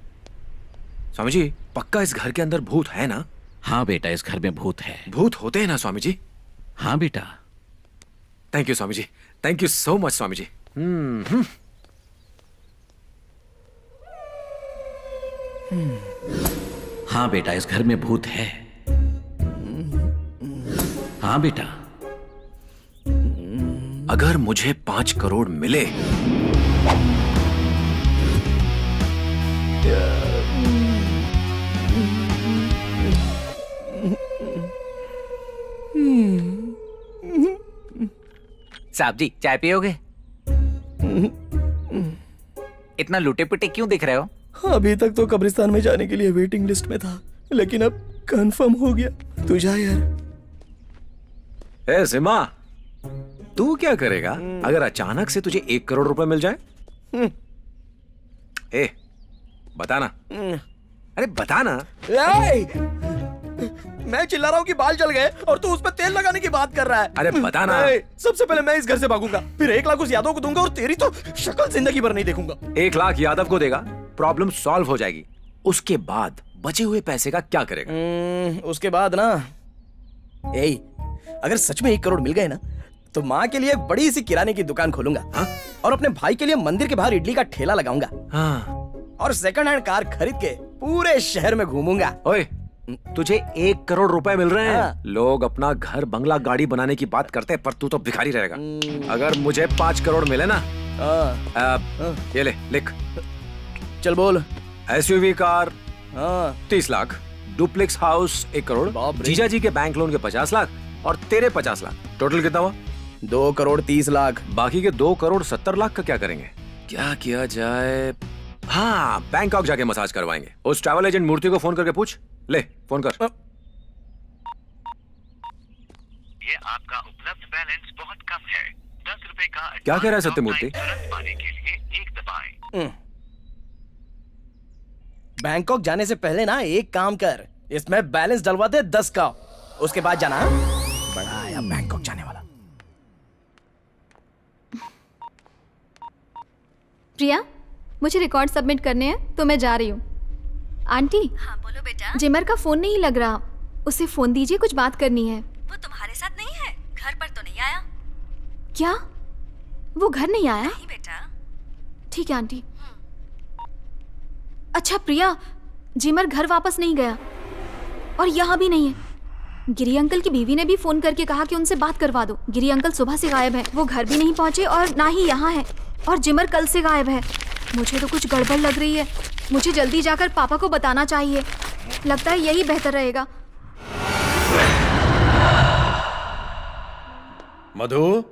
स्वामी जी, पक्का इस घर के अंदर भूत है ना? हाँ बेटा, इस घर में भूत है। भूत होते हैं ना स्वामी जी? हाँ बेटा। Thank you Swami ji, thank you so much Swami ji. हाँ बेटा, इस घर में भूत है। हाँ बेटा। अगर मुझे 5 करोड़ मिले साहब जी, चाय पियोगे? इतना लुटे पुटे क्यों दिख रहे हो? अभी तक तो कब्रिस्तान में जाने के लिए वेटिंग लिस्ट में था, लेकिन अब कंफर्म हो गया। तू जा यार। ए सिमा, तू क्या करेगा अगर अचानक से तुझे 1 करोड़ रुपए मिल जाए? ए, बताना। अरे बताना। मैं चिल्ला रहा हूँ कि बाल जल गए और तू उस पर तेल लगाने की बात कर रहा है। अरे बताना। सबसे पहले मैं इस घर से भागूंगा, फिर 1 लाख उस यादव को दूंगा और तेरी तो शक्ल जिंदगी भर नहीं देखूंगा। 1 लाख यादव को देगा, प्रॉब्लम सॉल्व हो जाएगी। उसके बाद बचे हुए पैसे का क्या करेगा? उसके बाद ना, अगर सच में 1 करोड़ मिल गए ना, तो माँ के लिए बड़ी सी किराने की दुकान खोलूंगा। और अपने भाई के लिए मंदिर के बाहर इडली का ठेला लगाऊंगा। और सेकंड हैंड कार खरीद के पूरे शहर में घूमूंगा। ओए, तुझे 1 करोड़ रुपए मिल रहे हैं। लोग अपना घर बंगला गाड़ी बनाने की बात करते हैं, पर तू तो भिखारी रहेगा। अगर मुझे 5 करोड़ मिले ना, ये ले, लिख। चल बोल। SUV car 30 lakh, duplex house 1 crore, जीजा जी के बैंक लोन के 50 लाख और तेरे 50 लाख। टोटल कितना हुआ? 2 करोड़ 30 लाख। बाकी के 2 करोड़ 70 लाख का क्या करेंगे? क्या किया जाए? हाँ, बैंकॉक जाके मसाज करवाएंगे। उस ट्रैवल एजेंट मूर्ति को फोन करके पूछ। ले, फोन कर। ये आपका उपलब्ध बैलेंस बहुत कम है। 10 रुपए का क्या कह रहा है सत्यमूर्ति? तुरंत पाने के लिए 1 दबाएं। बैंकॉक जाने से पहले ना एक काम कर, इसमें बैलेंस डलवा दे 10 का, उसके बाद जाना। बड़ा आया बैंकॉक जाने वाला। प्रिया, मुझे रिकॉर्ड सबमिट करने हैं तो मैं जा रही हूँ। आंटी। हाँ बोलो बेटा। जिमर का फोन नहीं लग रहा, उसे फोन दीजिए, कुछ बात करनी है। वो तुम्हारे साथ नहीं है, घर पर तो नहीं आया। क्या वो घर नहीं आया? नहीं बेटा। ठीक है आंटी। अच्छा प्रिया, जिमर घर वापस नहीं गया और यहाँ भी नहीं है। गिरी अंकल की बीवी ने भी फोन करके कहा कि उनसे बात करवा दो। गिरी अंकल सुबह से गायब है, वो घर भी नहीं पहुंचे और ना ही यहाँ है, और जिमर कल से गायब है। मुझे तो कुछ गड़बड़ लग रही है। मुझे जल्दी जाकर पापा को बताना चाहिए, लगता है यही बेहतर रहेगा। मधु,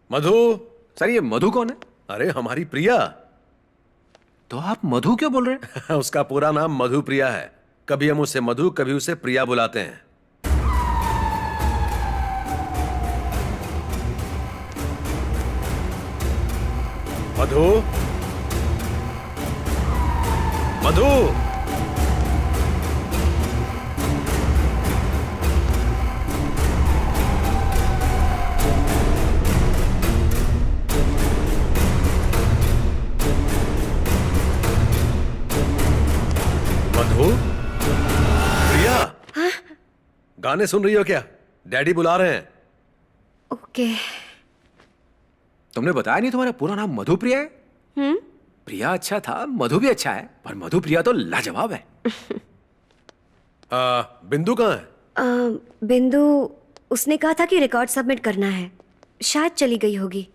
मधु। सर ये मधु कौन है? अरे हमारी प्रिया। तो आप मधु क्यों बोल रहे हैं? उसका पूरा नाम मधु प्रिया है। कभी हम उसे मधु, कभी उसे प्रिया बुलाते हैं। मधु, मधु। मधु, प्रिया। गाने सुन रही हो क्या? डैडी बुला रहे हैं। ओके। तुमने बताया नहीं तुम्हारा पूरा नाम मधु प्रिया है? प्रिया अच्छा था, मधु भी अच्छा है, पर मधु प्रिया तो लाजवाब है। बिंदु कहाँ है? बिंदु, उसने कहा था कि रिकॉर्ड सबमिट करना है, शायद चली गई होगी।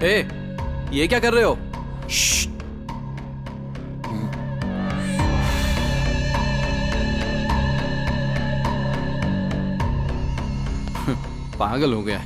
ए, ये क्या कर रहे हो? पागल हो गया।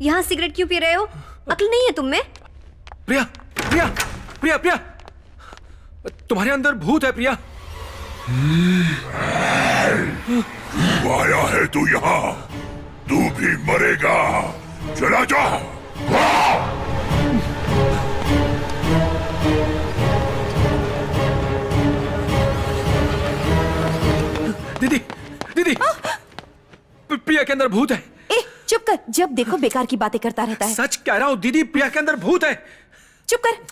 यहाँ सिगरेट क्यों पी रहे हो? अक्ल नहीं है तुम में? प्रिया, प्रिया, प्रिया, प्रिया, तुम्हारे अंदर भूत है प्रिया। क्यों आया है तू यहाँ? तू भी मरेगा। चला जा। दीदी, दीदी, प्रिया के अंदर भूत है। ए, चुप कर, जब देखो बेकार की बातें करता रहता है। सच कह रहा हूं दीदी, प्रिया के अंदर भूत है। चुप कर।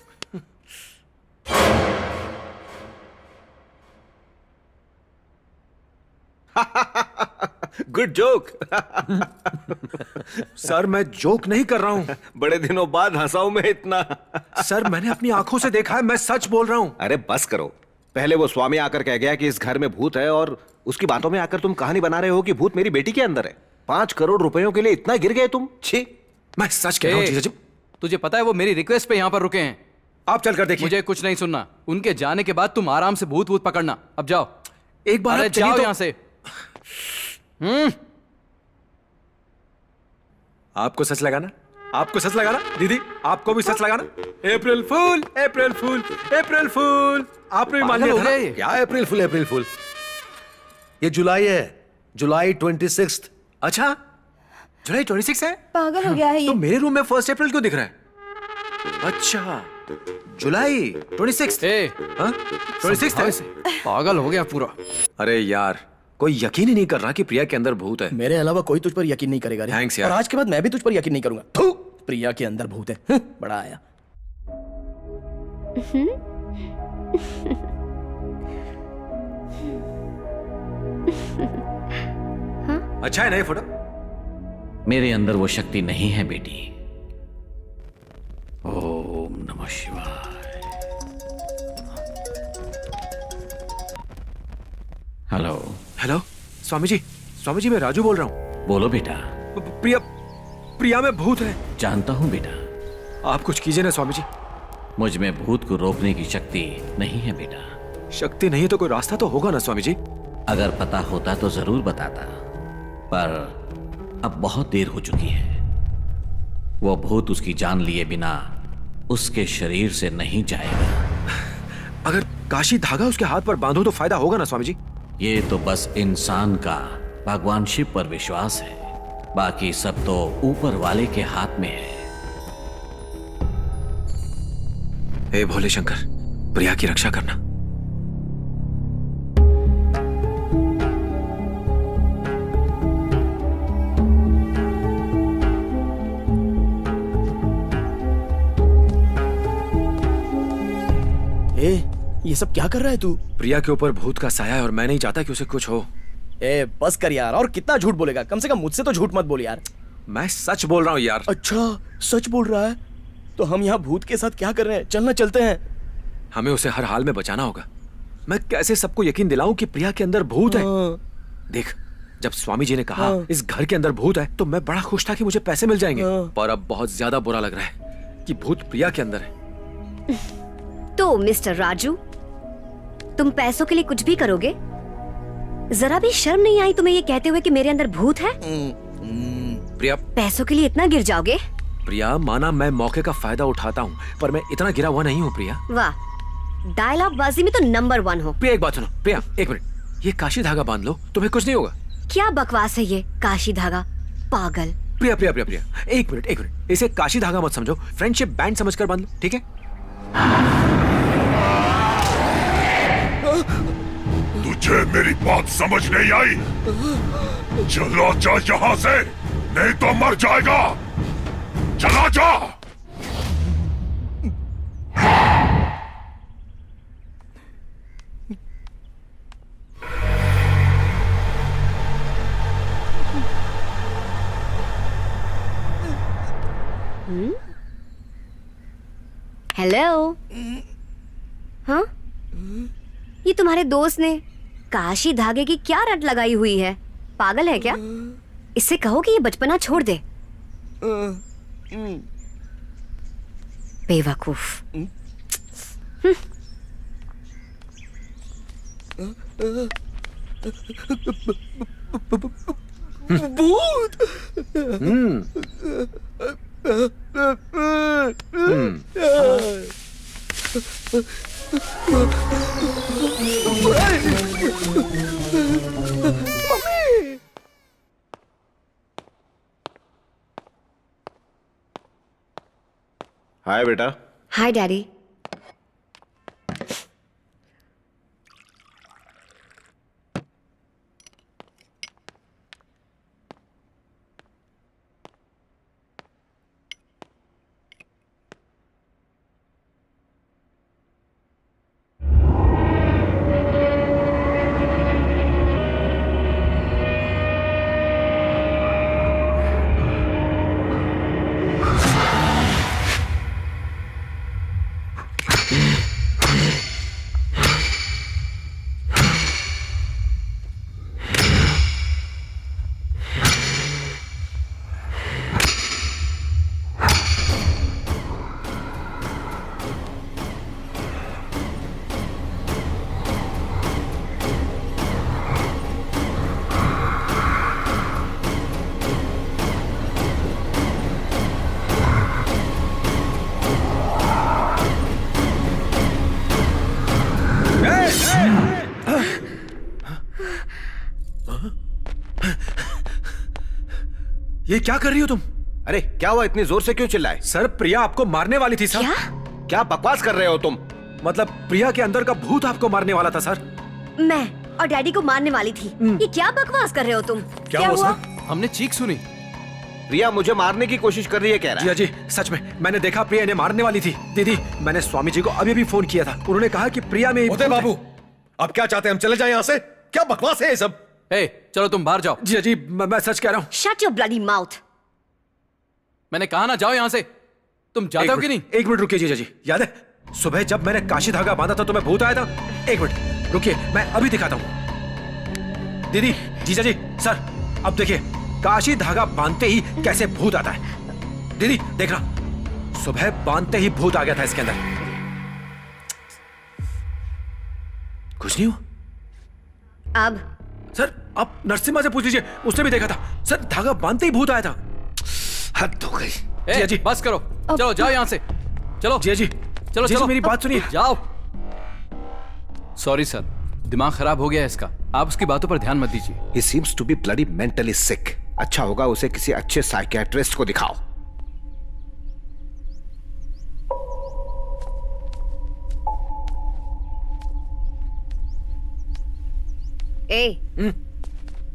Good joke. सर मैं जोक नहीं कर रहा हूं। बड़े दिनों बाद हंसा हूं मैं इतना। सर मैंने अपनी आंखों से देखा है, मैं सच बोल रहा हूं। अरे बस करो। पहले वो स्वामी आकर कह गया कि इस घर में भूत है, और उसकी बातों में आकर तुम कहानी बना रहे हो कि भूत मेरी बेटी के अंदर है। 5 करोड़ रुपयों के लिए इतना गिर गए तुम? छी। मैं सच कह रहा हूँ जीजा जी। तुझे पता है वो मेरी रिक्वेस्ट पे यहाँ पर रुके हैं। आप चल कर देखिए। मुझे कुछ नहीं सुनना। उनके जाने के बाद तुम आराम से भूत वूत पकड़ना। अब जाओ। एक बार अरे आप चलिए जाओ तो। यहाँ से। आपको सच लगाना, आपको सच लगाना दीदी, आपको भी सच लगाना। अप्रैल फूल, अप्रैल फूल, अप्रैल फूल। आपने भी मान लिया था ना? क्या अप्रैल फूल, अप्रैल फूल? ये जुलाई है, जुलाई 26। अच्छा, जुलाई 26 है? पागल हो गया है ये। तो मेरे रूम में 1 अप्रैल क्यों दिख रहा है? अच्छा, जुलाई 26। 26 है। पागल हो गया पूरा। अरे यार, कोई यकीन ही नहीं कर रहा कि प्रिया के अंदर भूत है। मेरे अलावा कोई तुझ पर यकीन नहीं करेगा रे। थैंक्स यार। और आज के बाद मैं भी तुझ पर यकीन नहीं करूंगा। थू, प्रिया के अंदर भूत है। बड़ा आया। अच्छा है ना ये फोटो? मेरे अंदर वो शक्ति नहीं है बेटी। ओम नमः शिवाय। हेलो। हेलो, स्वामी जी मैं राजू बोल रहा हूँ। बोलो बेटा। प्रिया में भूत है। जानता हूं बेटा। आप कुछ कीजिए ना स्वामी जी। मुझ में भूत को रोकने की शक्ति नहीं है बेटा। शक्ति नहीं है तो कोई रास्ता तो होगा ना स्वामी जी। अगर पता होता तो जरूर बताता, पर अब बहुत देर हो चुकी है। वो भूत उसकी जान लिए बिना उसके शरीर से नहीं जाएगा। अगर काशी धागा उसके हाथ पर बांधो तो फायदा होगा ना स्वामी जी? ये तो बस इंसान का भगवान शिव पर विश्वास है, बाकी सब तो ऊपर वाले के हाथ में है। हे भोले शंकर, प्रिया की रक्षा करना। ये सब क्या कर रहा है तू? प्रिया के ऊपर भूत का साया है और मैं नहीं चाहता कि उसे कुछ हो। बस कर यार, और कितना झूठ बोलेगा? कम से कम मुझसे तो झूठ मत बोल यार। मैं सच बोल रहा हूँ यार। अच्छा, सच बोल रहा है? तो हम यहाँ भूत के साथ क्या कर रहे हैं? चलना चलते हैं। हमें उसे हर हाल में बचाना होगा। मैं कैसे सबको यकीन दिलाऊं कि प्रिया के अंदर भूत है? देख, जब स्वामी जी ने कहा इस घर के अंदर भूत है तो मैं बड़ा खुश था कि मुझे पैसे मिल जाएंगे, पर अब बहुत ज्यादा बुरा लग रहा है कि भूत प्रिया के अंदर है। तो मिस्टर राजू, तुम पैसों के लिए कुछ भी करोगे? जरा भी शर्म नहीं आई तुम्हें ये कहते हुए कि मेरे अंदर भूत है? प्रिया, पैसों के लिए इतना गिर जाओगे? प्रिया, माना मैं मौके का फायदा उठाता हूँ, पर मैं इतना गिरा हुआ नहीं हूँ प्रिया। वाह, डायलॉग बाजी में तो नंबर 1 हो। प्रिया एक बात सुनो। प्रिया एक मिनट, ये काशी धागा बांध लो, तुम्हें कुछ नहीं होगा। क्या बकवास है ये काशी धागा, पागल। प्रिया प्रिया प्रिया प्रिया, एक मिनट, इसे काशी धागा मत समझो, फ्रेंडशिप बैंड समझकर बांध लो, ठीक है? तुझे मेरी बात समझ नहीं आई? चला जा यहाँ से, नहीं तो मर जाएगा। चला जा। हेलो। हाँ, ये तुम्हारे दोस्त ने काशी धागे की क्या रट लगाई हुई है? पागल है क्या? इससे कहो कि ये बचपना छोड़ दे। बेवकूफ। भूत। हाय बेटा। हाय डैडी। ये क्या कर रही हो तुम? अरे क्या हुआ, इतनी जोर से क्यों चिल्लाए? सर प्रिया आपको मारने वाली थी सर। क्या बकवास कर रहे हो तुम? मतलब प्रिया के अंदर का भूत आपको मारने वाला था सर। मैं और डैडी को मारने वाली थी। ये क्या बकवास कर रहे हो तुम? क्या हुआ? हमने चीख सुनी। प्रिया मुझे मारने की कोशिश कर रही है कह रहा है। जी जी सच में मैंने देखा प्रिया इन्हें मारने वाली थी। दीदी मैंने स्वामी जी को अभी भी फोन किया था, उन्होंने कहा कि प्रिया में उदय बाबू अब क्या चाहते हैं, हम चले जाएं यहाँ से? क्या बकवास है ये सब? चलो तुम बाहर जाओ। जी जी मैं सच कह रहा हूँ। Shut your bloody mouth. मैंने कहा ना जाओ यहाँ से। तुम जाते हो कि नहीं? एक मिनट रुकिए जीजा जी, याद है सुबह जब मैंने काशी धागा बांधा था तो मैं भूत आया था? एक मिनट रुकिए मैं अभी दिखाता हूँ। दीदी जीजा जी सर अब देखिए काशी धागा बांधते ही कैसे भूत आता है। दीदी देखना सुबह बांधते ही भूत आ गया था इसके अंदर। कुछ नहीं हुआ? अब सर आप नरसिम्हा से पूछ लीजिए, उसने भी देखा था सर, धागा बांधते ही भूत आया था। हद हो गई। जिया जी बस करो, चलो जाओ यहाँ से। चलो जिया जी चलो जिया जी, चलो मेरी बात सुनिए। जाओ। सॉरी सर, दिमाग खराब हो गया है इसका, आप उसकी बातों पर ध्यान मत दीजिए। He seems to be bloody mentally sick. अच्छा होगा उसे किसी अच्छे साइकियाट्रिस्ट को दिखाओ।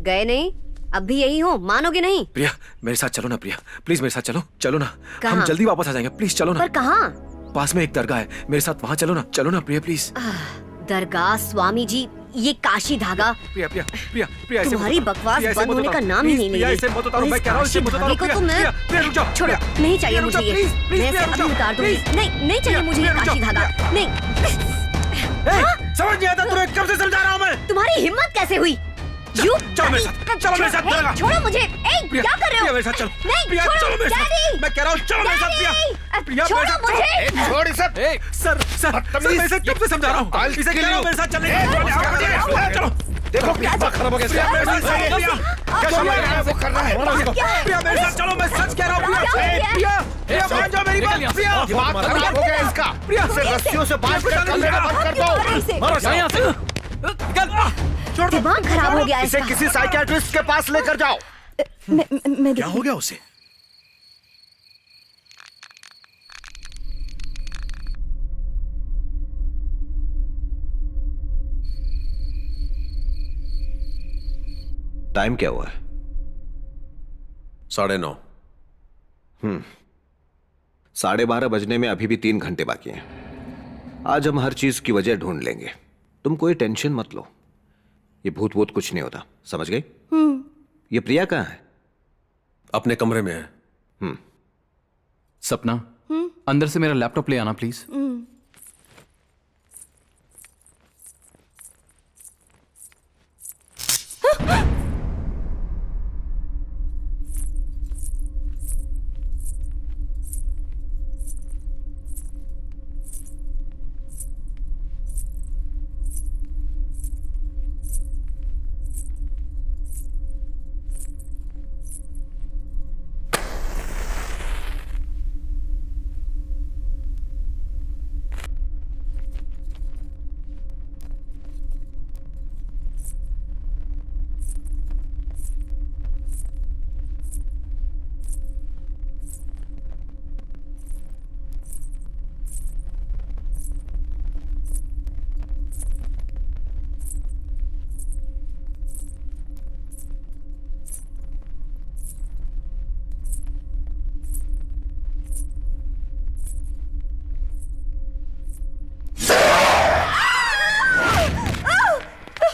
गए नहीं? अब भी यही हो, मानोगे नहीं? प्रिया मेरे साथ चलो ना, प्रिया प्लीज मेरे साथ चलो, चलो ना। कहाँ? हम जल्दी वापस आ जाएंगे, प्लीज चलो ना। पर कहाँ? पास में एक दरगाह है, मेरे साथ वहाँ चलो ना प्रिया प्लीज। दरगाह, स्वामी जी, ये काशी धागा। प्रिया प्रिया प्रिया प्रिया ऐसे तुम्हारी मत उतारो, बकवास प्रिया, ऐसे बंद मत होने का उतारो, नाम ही प्लीज, नहीं ले प्रिया रही। ऐसे मत उतारो, और मैं इस कह रहा हूँ, काशी ऐसे मत उतारो, धागे को प्रिया, तो मैं प्रिया, प्रिया, रुक जाओ, छोड़ो, प्रिया, नहीं चाहिए प्रिया, रुक मुझे जाओ, ये। प्लीज, प्लीज, मैं प्रिया, इसे रुक अभी जाओ, उतार दूंगी। प्लीज। नहीं चाहिए मुझे ये काशी धागा, नहीं। समझ नहीं आता तुम्हें, कब से समझा रहा हूँ मैं। तुम्हारी हिम्मत कैसे हुई? चलो मेरे साथ, चलो मेरे साथ दरगाह। छोड़ो मुझे। क्या कर रहे हो? प्रिया मेरे साथ चलो, नहीं, प्रिया छोड़ो, चलो मेरे डैडी। साथ, मैं कह रहा हूँ चलो मेरे साथ प्रिया, प्रिया छोड़ो मेरे साथ मुझे। चलो। छोड़ इसे। सर मैं इसे कब से समझा रहा हूँ, इसे कह रहा हूँ मेरे साथ चलने के। चलो देखो क्या खराब हो गया। प्रिया मेरे साथ चलो, क्या वो कर रहा है? प्रिया मेरे साथ चलो, मैं सच कह रहा हूँ। प्रिया प्रिया मान जाओ मेरी बात। प्रिया दिमाग खराब हो गया इसका। प्रिया इसे रस्सियों से बांध कर कमरे में बंद कर दो। मारो यहाँ से। छोड़ दो। दिमाग खराब हो गया इसे इसका। किसी साइकियाट्रिस्ट के पास लेकर जाओ। मैं क्या हो गया उसे? टाइम क्या हुआ है? 9:30। 12:30 बजने में अभी भी 3 घंटे बाकी हैं। आज हम हर चीज की वजह ढूंढ लेंगे, तुम कोई टेंशन मत लो। ये भूत वूत कुछ नहीं होता, समझ गई? ये प्रिया कहाँ है? अपने कमरे में है। सपना अंदर से मेरा लैपटॉप ले आना प्लीज।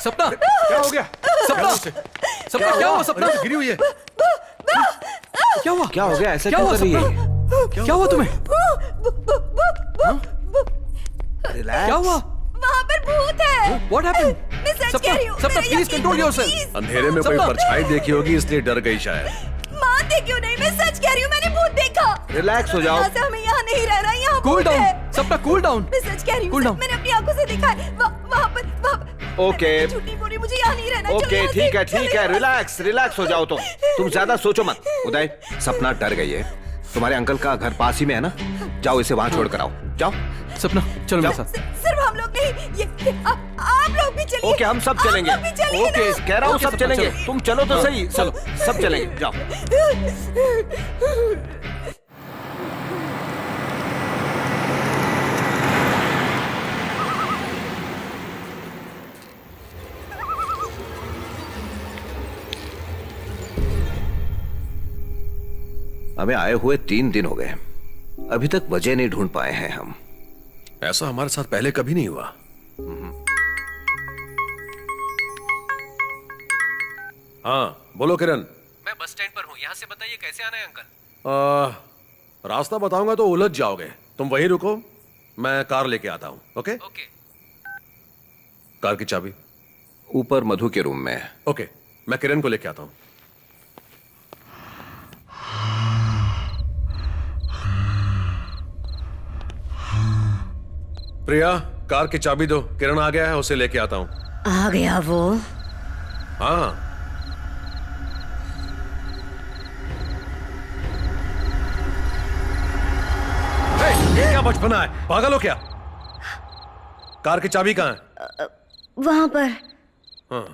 सपना क्या हो गया? सपना सपना क्या हुआ? सपना गिरी हुई है। क्या हुआ? क्या हो गया? ऐसा क्या क्यों हुआ कर रही है? सपना? क्या हुआ तुम्हें? क्या हुआ? वहाँ पर भूत है। What happened? मैं सच कह रही हूँ। सपना मेरा प्लीज यकीन कंट्रोल करो, योरसेल्फ। please। अंधेरे में कोई सपना। परछाई देखी होगी इसलिए डर गई शायद। मानते क्यों नहीं? मैं सच कह रही हूँ, मैंने भूत देखा। रिलैक्स हो जाओ। यहाँ से हमें यहाँ नहीं रहना, यहाँ कूल भूत डाउन है। सपना, कूल डाउन। मैं सच कह रही Cool हूँ, down. मैंने अपनी आंखों से देखा है। वहाँ पर ओके मैं झूठ नहीं बोल रही, मुझे यहाँ नहीं रहना। चलो ओके यहाँ से, ठीक है चलो ठीक है, यहाँ से। रिलैक्स रिलैक्स हो जाओ। तुम ज्यादा सोचो मत। उदय सपना डर गई है, तुम्हारे अंकल का घर पास ही में है ना, जाओ इसे वहां छोड़ कर आओ। जाओ सपना चलो मेरे साथ। सिर्फ हम लोग नहीं, ये आप लोग भी चलिए। ओके, हम सब चलेंगे। आप लोग भी चलिए ओके, ना। कह रहा हूँ सब ओके, चलेंगे। चलो। तुम चलो तो सही। चलो, सब चलेंगे, जाओ। हमें आए हुए 3 दिन हो गए, अभी तक वजह नहीं ढूंढ पाए हैं हम। ऐसा हमारे साथ पहले कभी नहीं हुआ। हाँ बोलो किरण। मैं बस स्टैंड पर हूँ, यहाँ से बताइए कैसे आना है अंकल। रास्ता बताऊंगा तो उलझ जाओगे, तुम वहीं रुको, मैं कार लेके आता हूँ। Okay okay. कार की चाबी ऊपर मधु के रूम में है। ओके, मैं किरण को लेके आता हूँ। प्रिया, कार की चाबी दो, किरण आ गया है, उसे लेके आता हूँ। आ गया वो? हाँ। ये क्या बचपना है, पागल हो क्या? कार की चाबी कहाँ है? वहां पर। हाँ।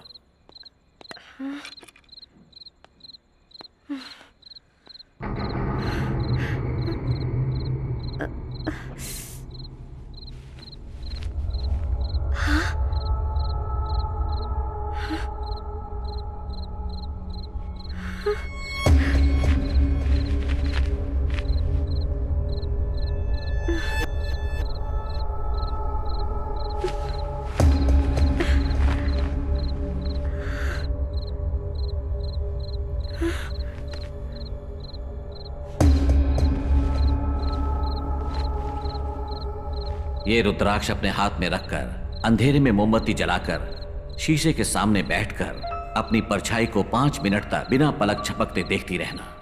ये रुद्राक्ष अपने हाथ में रखकर अंधेरे में मोमबत्ती जलाकर शीशे के सामने बैठकर अपनी परछाई को 5 मिनट तक बिना पलक झपकते देखती रहना।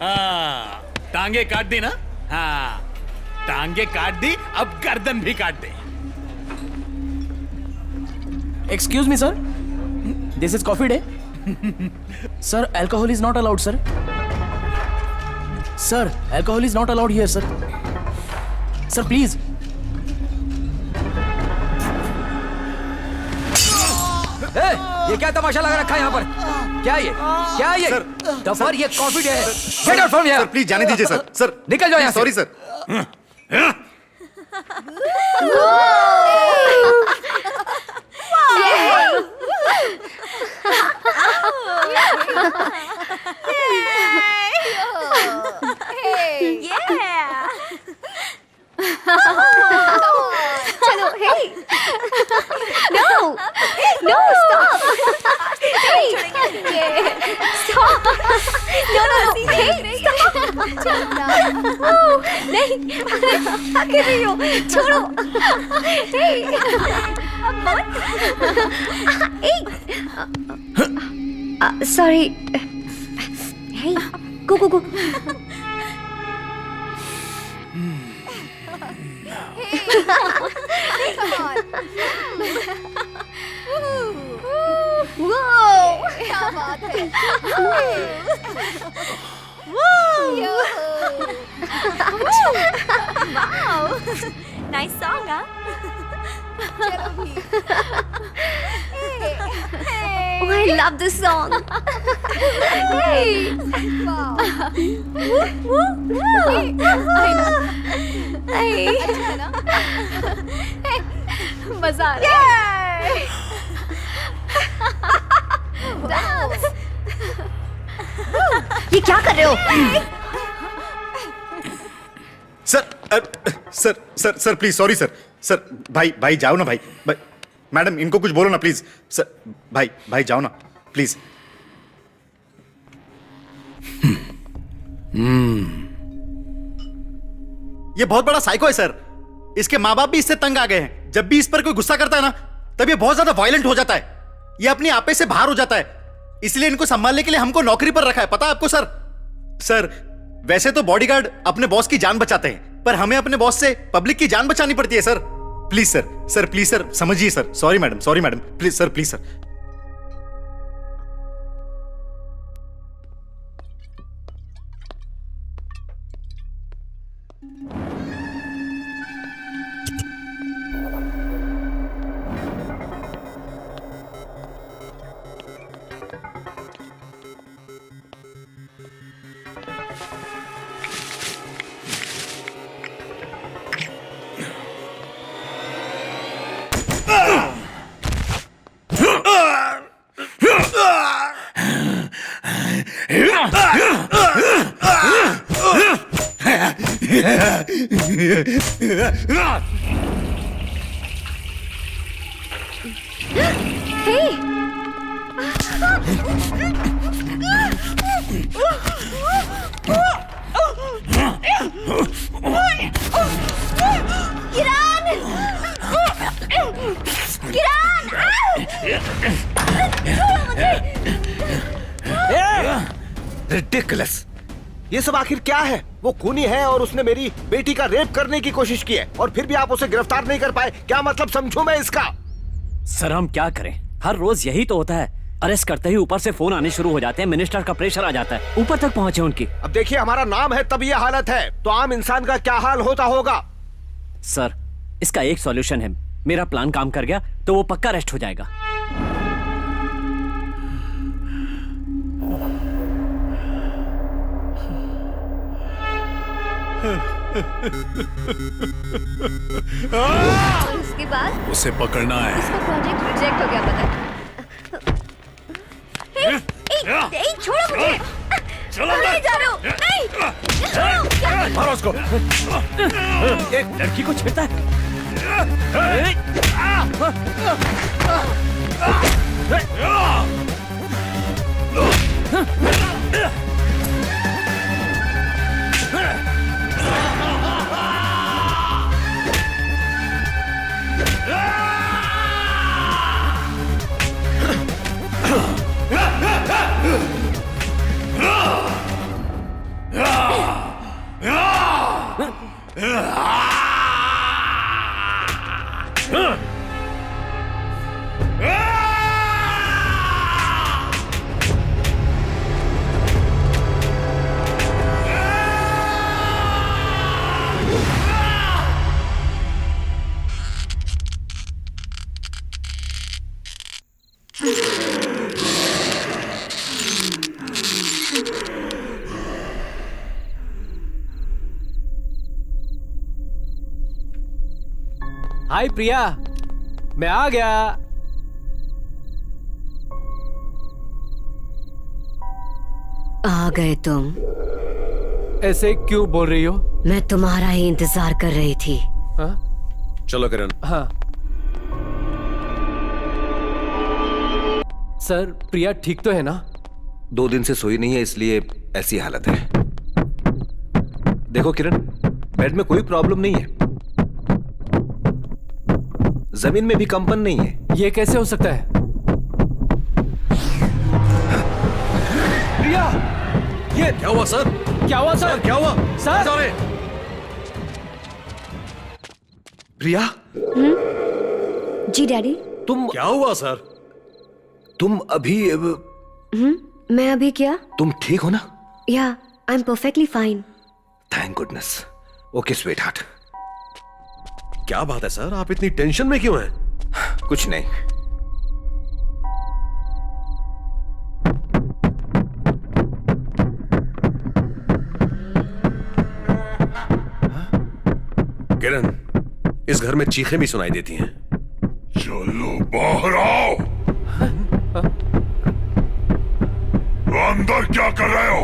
हाँ, टांगे काट दी ना? हाँ, टांगे काट दी, अब गर्दन भी काट दे। Excuse me, sir. This is coffee day. Sir, alcohol is not allowed, sir. Sir, alcohol is not allowed here, sir. Sir, please. ये क्या तमाशा लगा रखा है यहाँ पर? क्या ये? क्या ये? दफर, ये कॉफी डे है। Get out from here. Sir please जाने दीजिए सर। सर निकल जाओ यहाँ से। Sorry sir. चलो, hey! No! No, stop! Hey! Stop! No, no, no! Hey! Stop! Oh, नहीं! क्या कर रही हो? छोड़ो! Hey! Hey! Sorry. Hey! Go, go, go! Whoa! क्या बात है? Wow! Nice song, huh? Oh, I love this song. Hey. Wow. मजा आ रहा है। ये क्या कर रहे हो? सर प्लीज सॉरी सर भाई जाओ ना भाई मैडम इनको कुछ बोलो ना प्लीज सर भाई जाओ ना प्लीज। ये बहुत बड़ा साइको है सर। इसके माँ बाप भी इससे तंग आ गए हैं। जब भी इस पर कोई गुस्सा करता है ना तब ये बहुत ज्यादा वायलेंट हो जाता है। ये अपने आपे से बाहर हो जाता है। इसलिए इनको संभालने के लिए हमको नौकरी पर रखा है। पता है आपको सर वैसे तो बॉडीगार्ड अपने बॉस की जान बचाते हैं पर हमें अपने बॉस से पब्लिक की जान बचानी पड़ती है सर। प्लीज सर समझिए sir. Sorry madam please sir. Ridiculous. ये सब आखिर क्या है? वो खूनी है और उसने मेरी बेटी का रेप करने की कोशिश की है और फिर भी आप उसे गिरफ्तार नहीं कर पाए। क्या मतलब समझूं मैं इसका? सर हम क्या करें, हर रोज यही तो होता है। अरेस्ट करते ही ऊपर से फोन आने शुरू हो जाते हैं, मिनिस्टर का प्रेशर आ जाता है, ऊपर तक पहुंचे उनकी। अब देखिए हमारा नाम है तब ये हालत है, तो आम इंसान का क्या हाल होता होगा। सर इसका एक सॉल्यूशन है, मेरा प्लान काम कर गया तो वो पक्का अरेस्ट हो जाएगा। और उसके बाद उसे पकड़ना है। इसका प्रोजेक्ट रिजेक्ट हो गया पता है। छोड़ो मुझे। चलो नहीं जा रहा हूँ। नहीं। मारो उसको। एक लड़की को छेड़ता है। हाय प्रिया, मैं आ गया। आ गए तुम? ऐसे क्यों बोल रही हो? मैं तुम्हारा ही इंतजार कर रही थी। हाँ? चलो किरण। हाँ सर, प्रिया ठीक तो है ना? 2 दिन से सोई नहीं है इसलिए ऐसी हालत है। देखो किरण, बेड में कोई प्रॉब्लम नहीं है, जमीन में भी कंपन नहीं है। ये कैसे हो सकता है? प्रिया, ये क्या हुआ सर? क्या हुआ सर? क्या हुआ सर? प्रिया। जी डैडी। तुम क्या हुआ सर? तुम अभी मैं अभी क्या? तुम ठीक हो ना? या I am perfectly fine. Thank goodness. Okay sweet heart. क्या बात है सर, आप इतनी टेंशन में क्यों हैं? कुछ नहीं, किरण, इस घर में चीखें भी सुनाई देती हैं। चलो बाहर आओ। अंदर क्या कर रहे हो?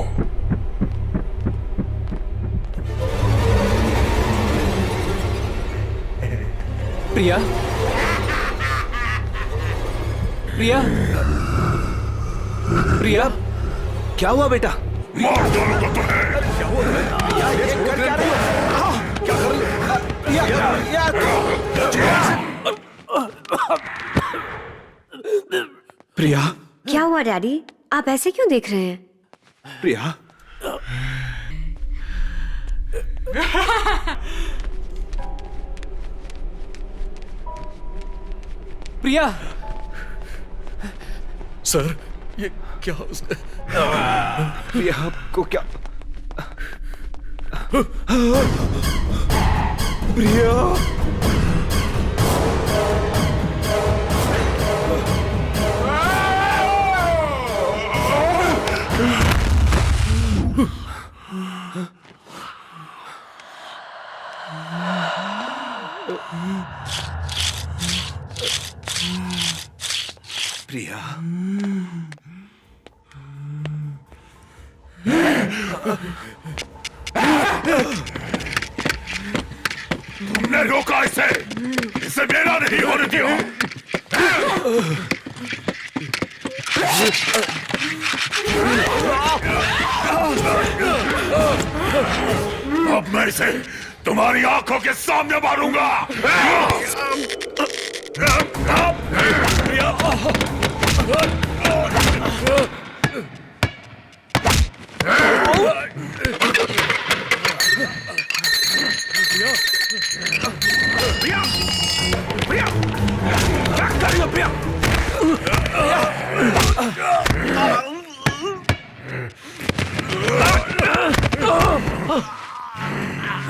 प्रिया, प्रिया, प्रिया, क्या हुआ बेटा? मार डालूंगा तो है। क्या हुआ प्रिया? ये कर क्या रही हो? क्या कर रही हो? प्रिया, क्या हुआ डैडी? आप ऐसे क्यों देख रहे हैं? प्रिया, प्रिया, सर, ये क्या प्रिया आपको क्या? प्रिया, प्रिया, तुमने रोका इसे, इसे मेरा नहीं होने दिया। अब मैं इसे तुम्हारी आंखों के सामने मारूंगा।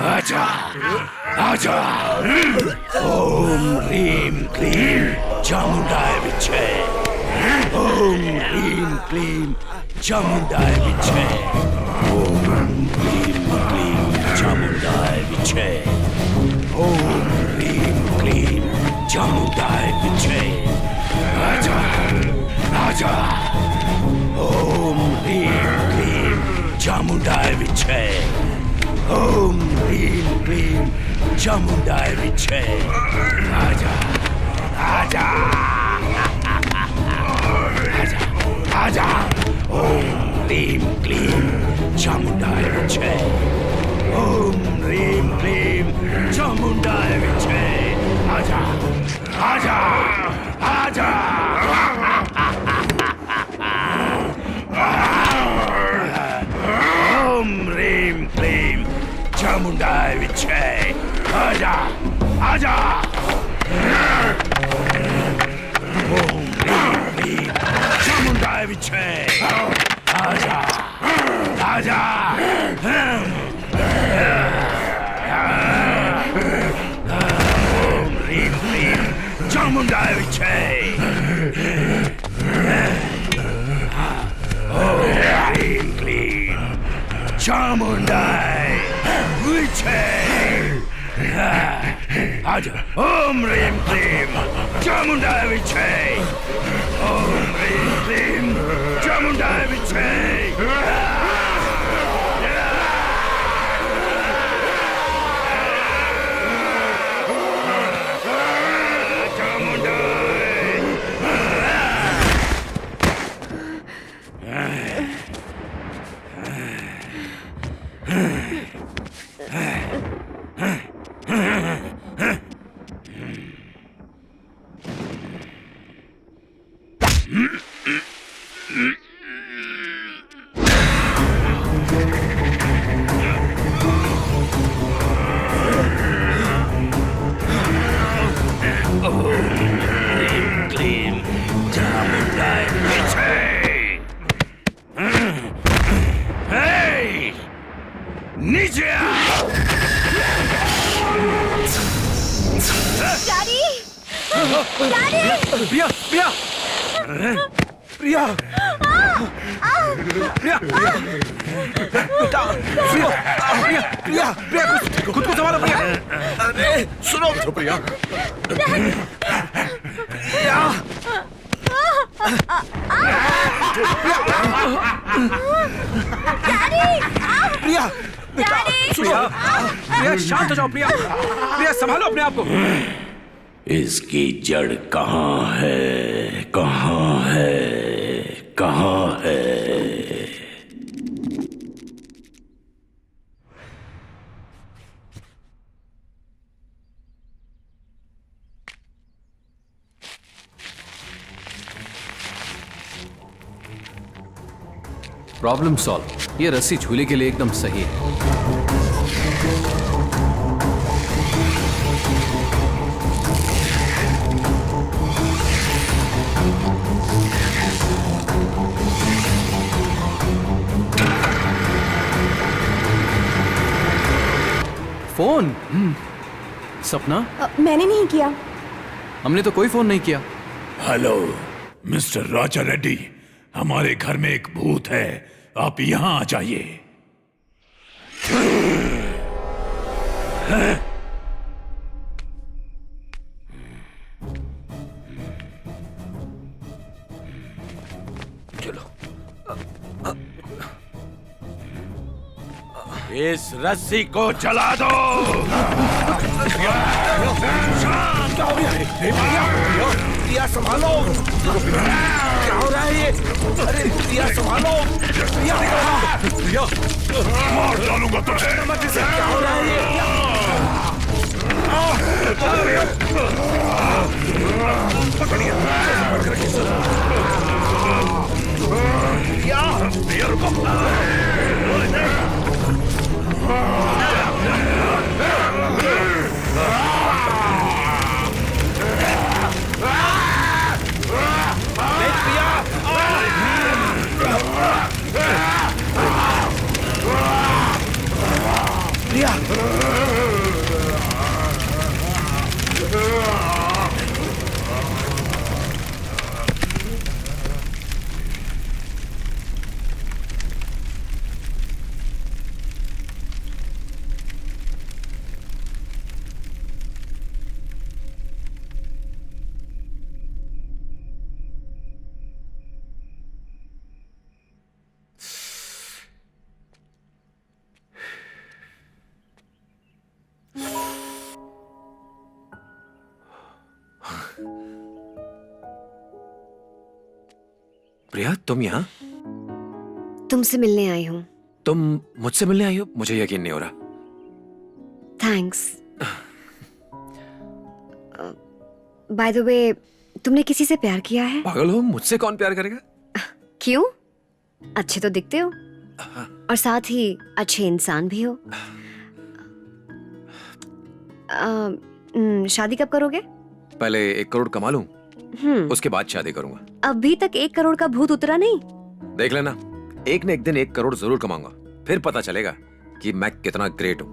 आजा, आजा। ओम ह्रीं क्लीं चामुंडाय विच्चे। ओम ह्रीं क्लीं चामुंडाय विच्चे। ओम ह्रीं क्लीं चामुंडाय विच्चे। ओम ह्रीं क्लीं चामुंडाय विच्चे। आजा, आजा। ओम ह्रीं क्लीं चामुंडाय विच्चे। ओम ह्रीं क्लीं चामुंडाय विच्चे। आजा, आजा, आजा, आजा। ओम ह्रीं क्लीं चामुंडाय विच्चे। ओम ह्रीं क्लीं चामुंडाय विच्चे। आजा, आजा, आजा। ओम ह्रीं क्लीं चामुंडाय विच्चे। आजा, आजा। ओम ह्रीं क्लीं चामुंडाय विच्चे। आजा, आजा। ओम ह्रीं क्लीं चामुंडाय विच्चे। ओम ह्रीं क्लीं चामुंडाय विच्चे। आजा। ओम ह्रीं क्लीं चामुंडाय विच्चे। ओम ह्रीं क्लीं चामुंडाय विच्चे। नीचे डैडी! डैडी! प्रिया, प्रिया। प्रिया प्रिया बेटा प्रिया प्रिया प्रिया खुद को संभालो प्रिया। अरे सुनो प्रिया प्रिया प्रिया बेटा सुनो प्रिया शांत हो जाओ प्रिया प्रिया संभालो अपने आप को। इसकी जड़ कहाँ है, कहाँ है, कहाँ है? Problem solve. ये रस्सी झूले के लिए एकदम सही है। फोन सपना मैंने नहीं किया। हमने तो कोई फोन नहीं किया। हेलो मिस्टर राजा रेड्डी, हमारे घर में एक भूत है, आप यहां आ जाइए। इस रस्सी को जला दो। प्रिया संभालो, क्या हो रहा है ये? अरे प्रिया संभालो, प्रिया मार डालूंगा तुझे। क्या हो रहा है ये? प्रिया तुम यहाँ? तुमसे मिलने आई हूँ। तुम मुझसे मिलने आई हो? मुझे यकीन नहीं हो रहा। थैंक्स। बाय द वे, तुमने किसी से प्यार किया है? पागल हो, मुझसे कौन प्यार करेगा? क्यों? अच्छे तो दिखते हो और साथ ही अच्छे इंसान भी हो। शादी कब करोगे? पहले 1 करोड़ कमा लूं, उसके बाद शादी करूंगा। अभी तक 1 करोड़ का भूत उतरा नहीं? देख लेना, एक न एक दिन 1 करोड़ जरूर कमाऊंगा, फिर पता चलेगा कि मैं कितना ग्रेट हूं।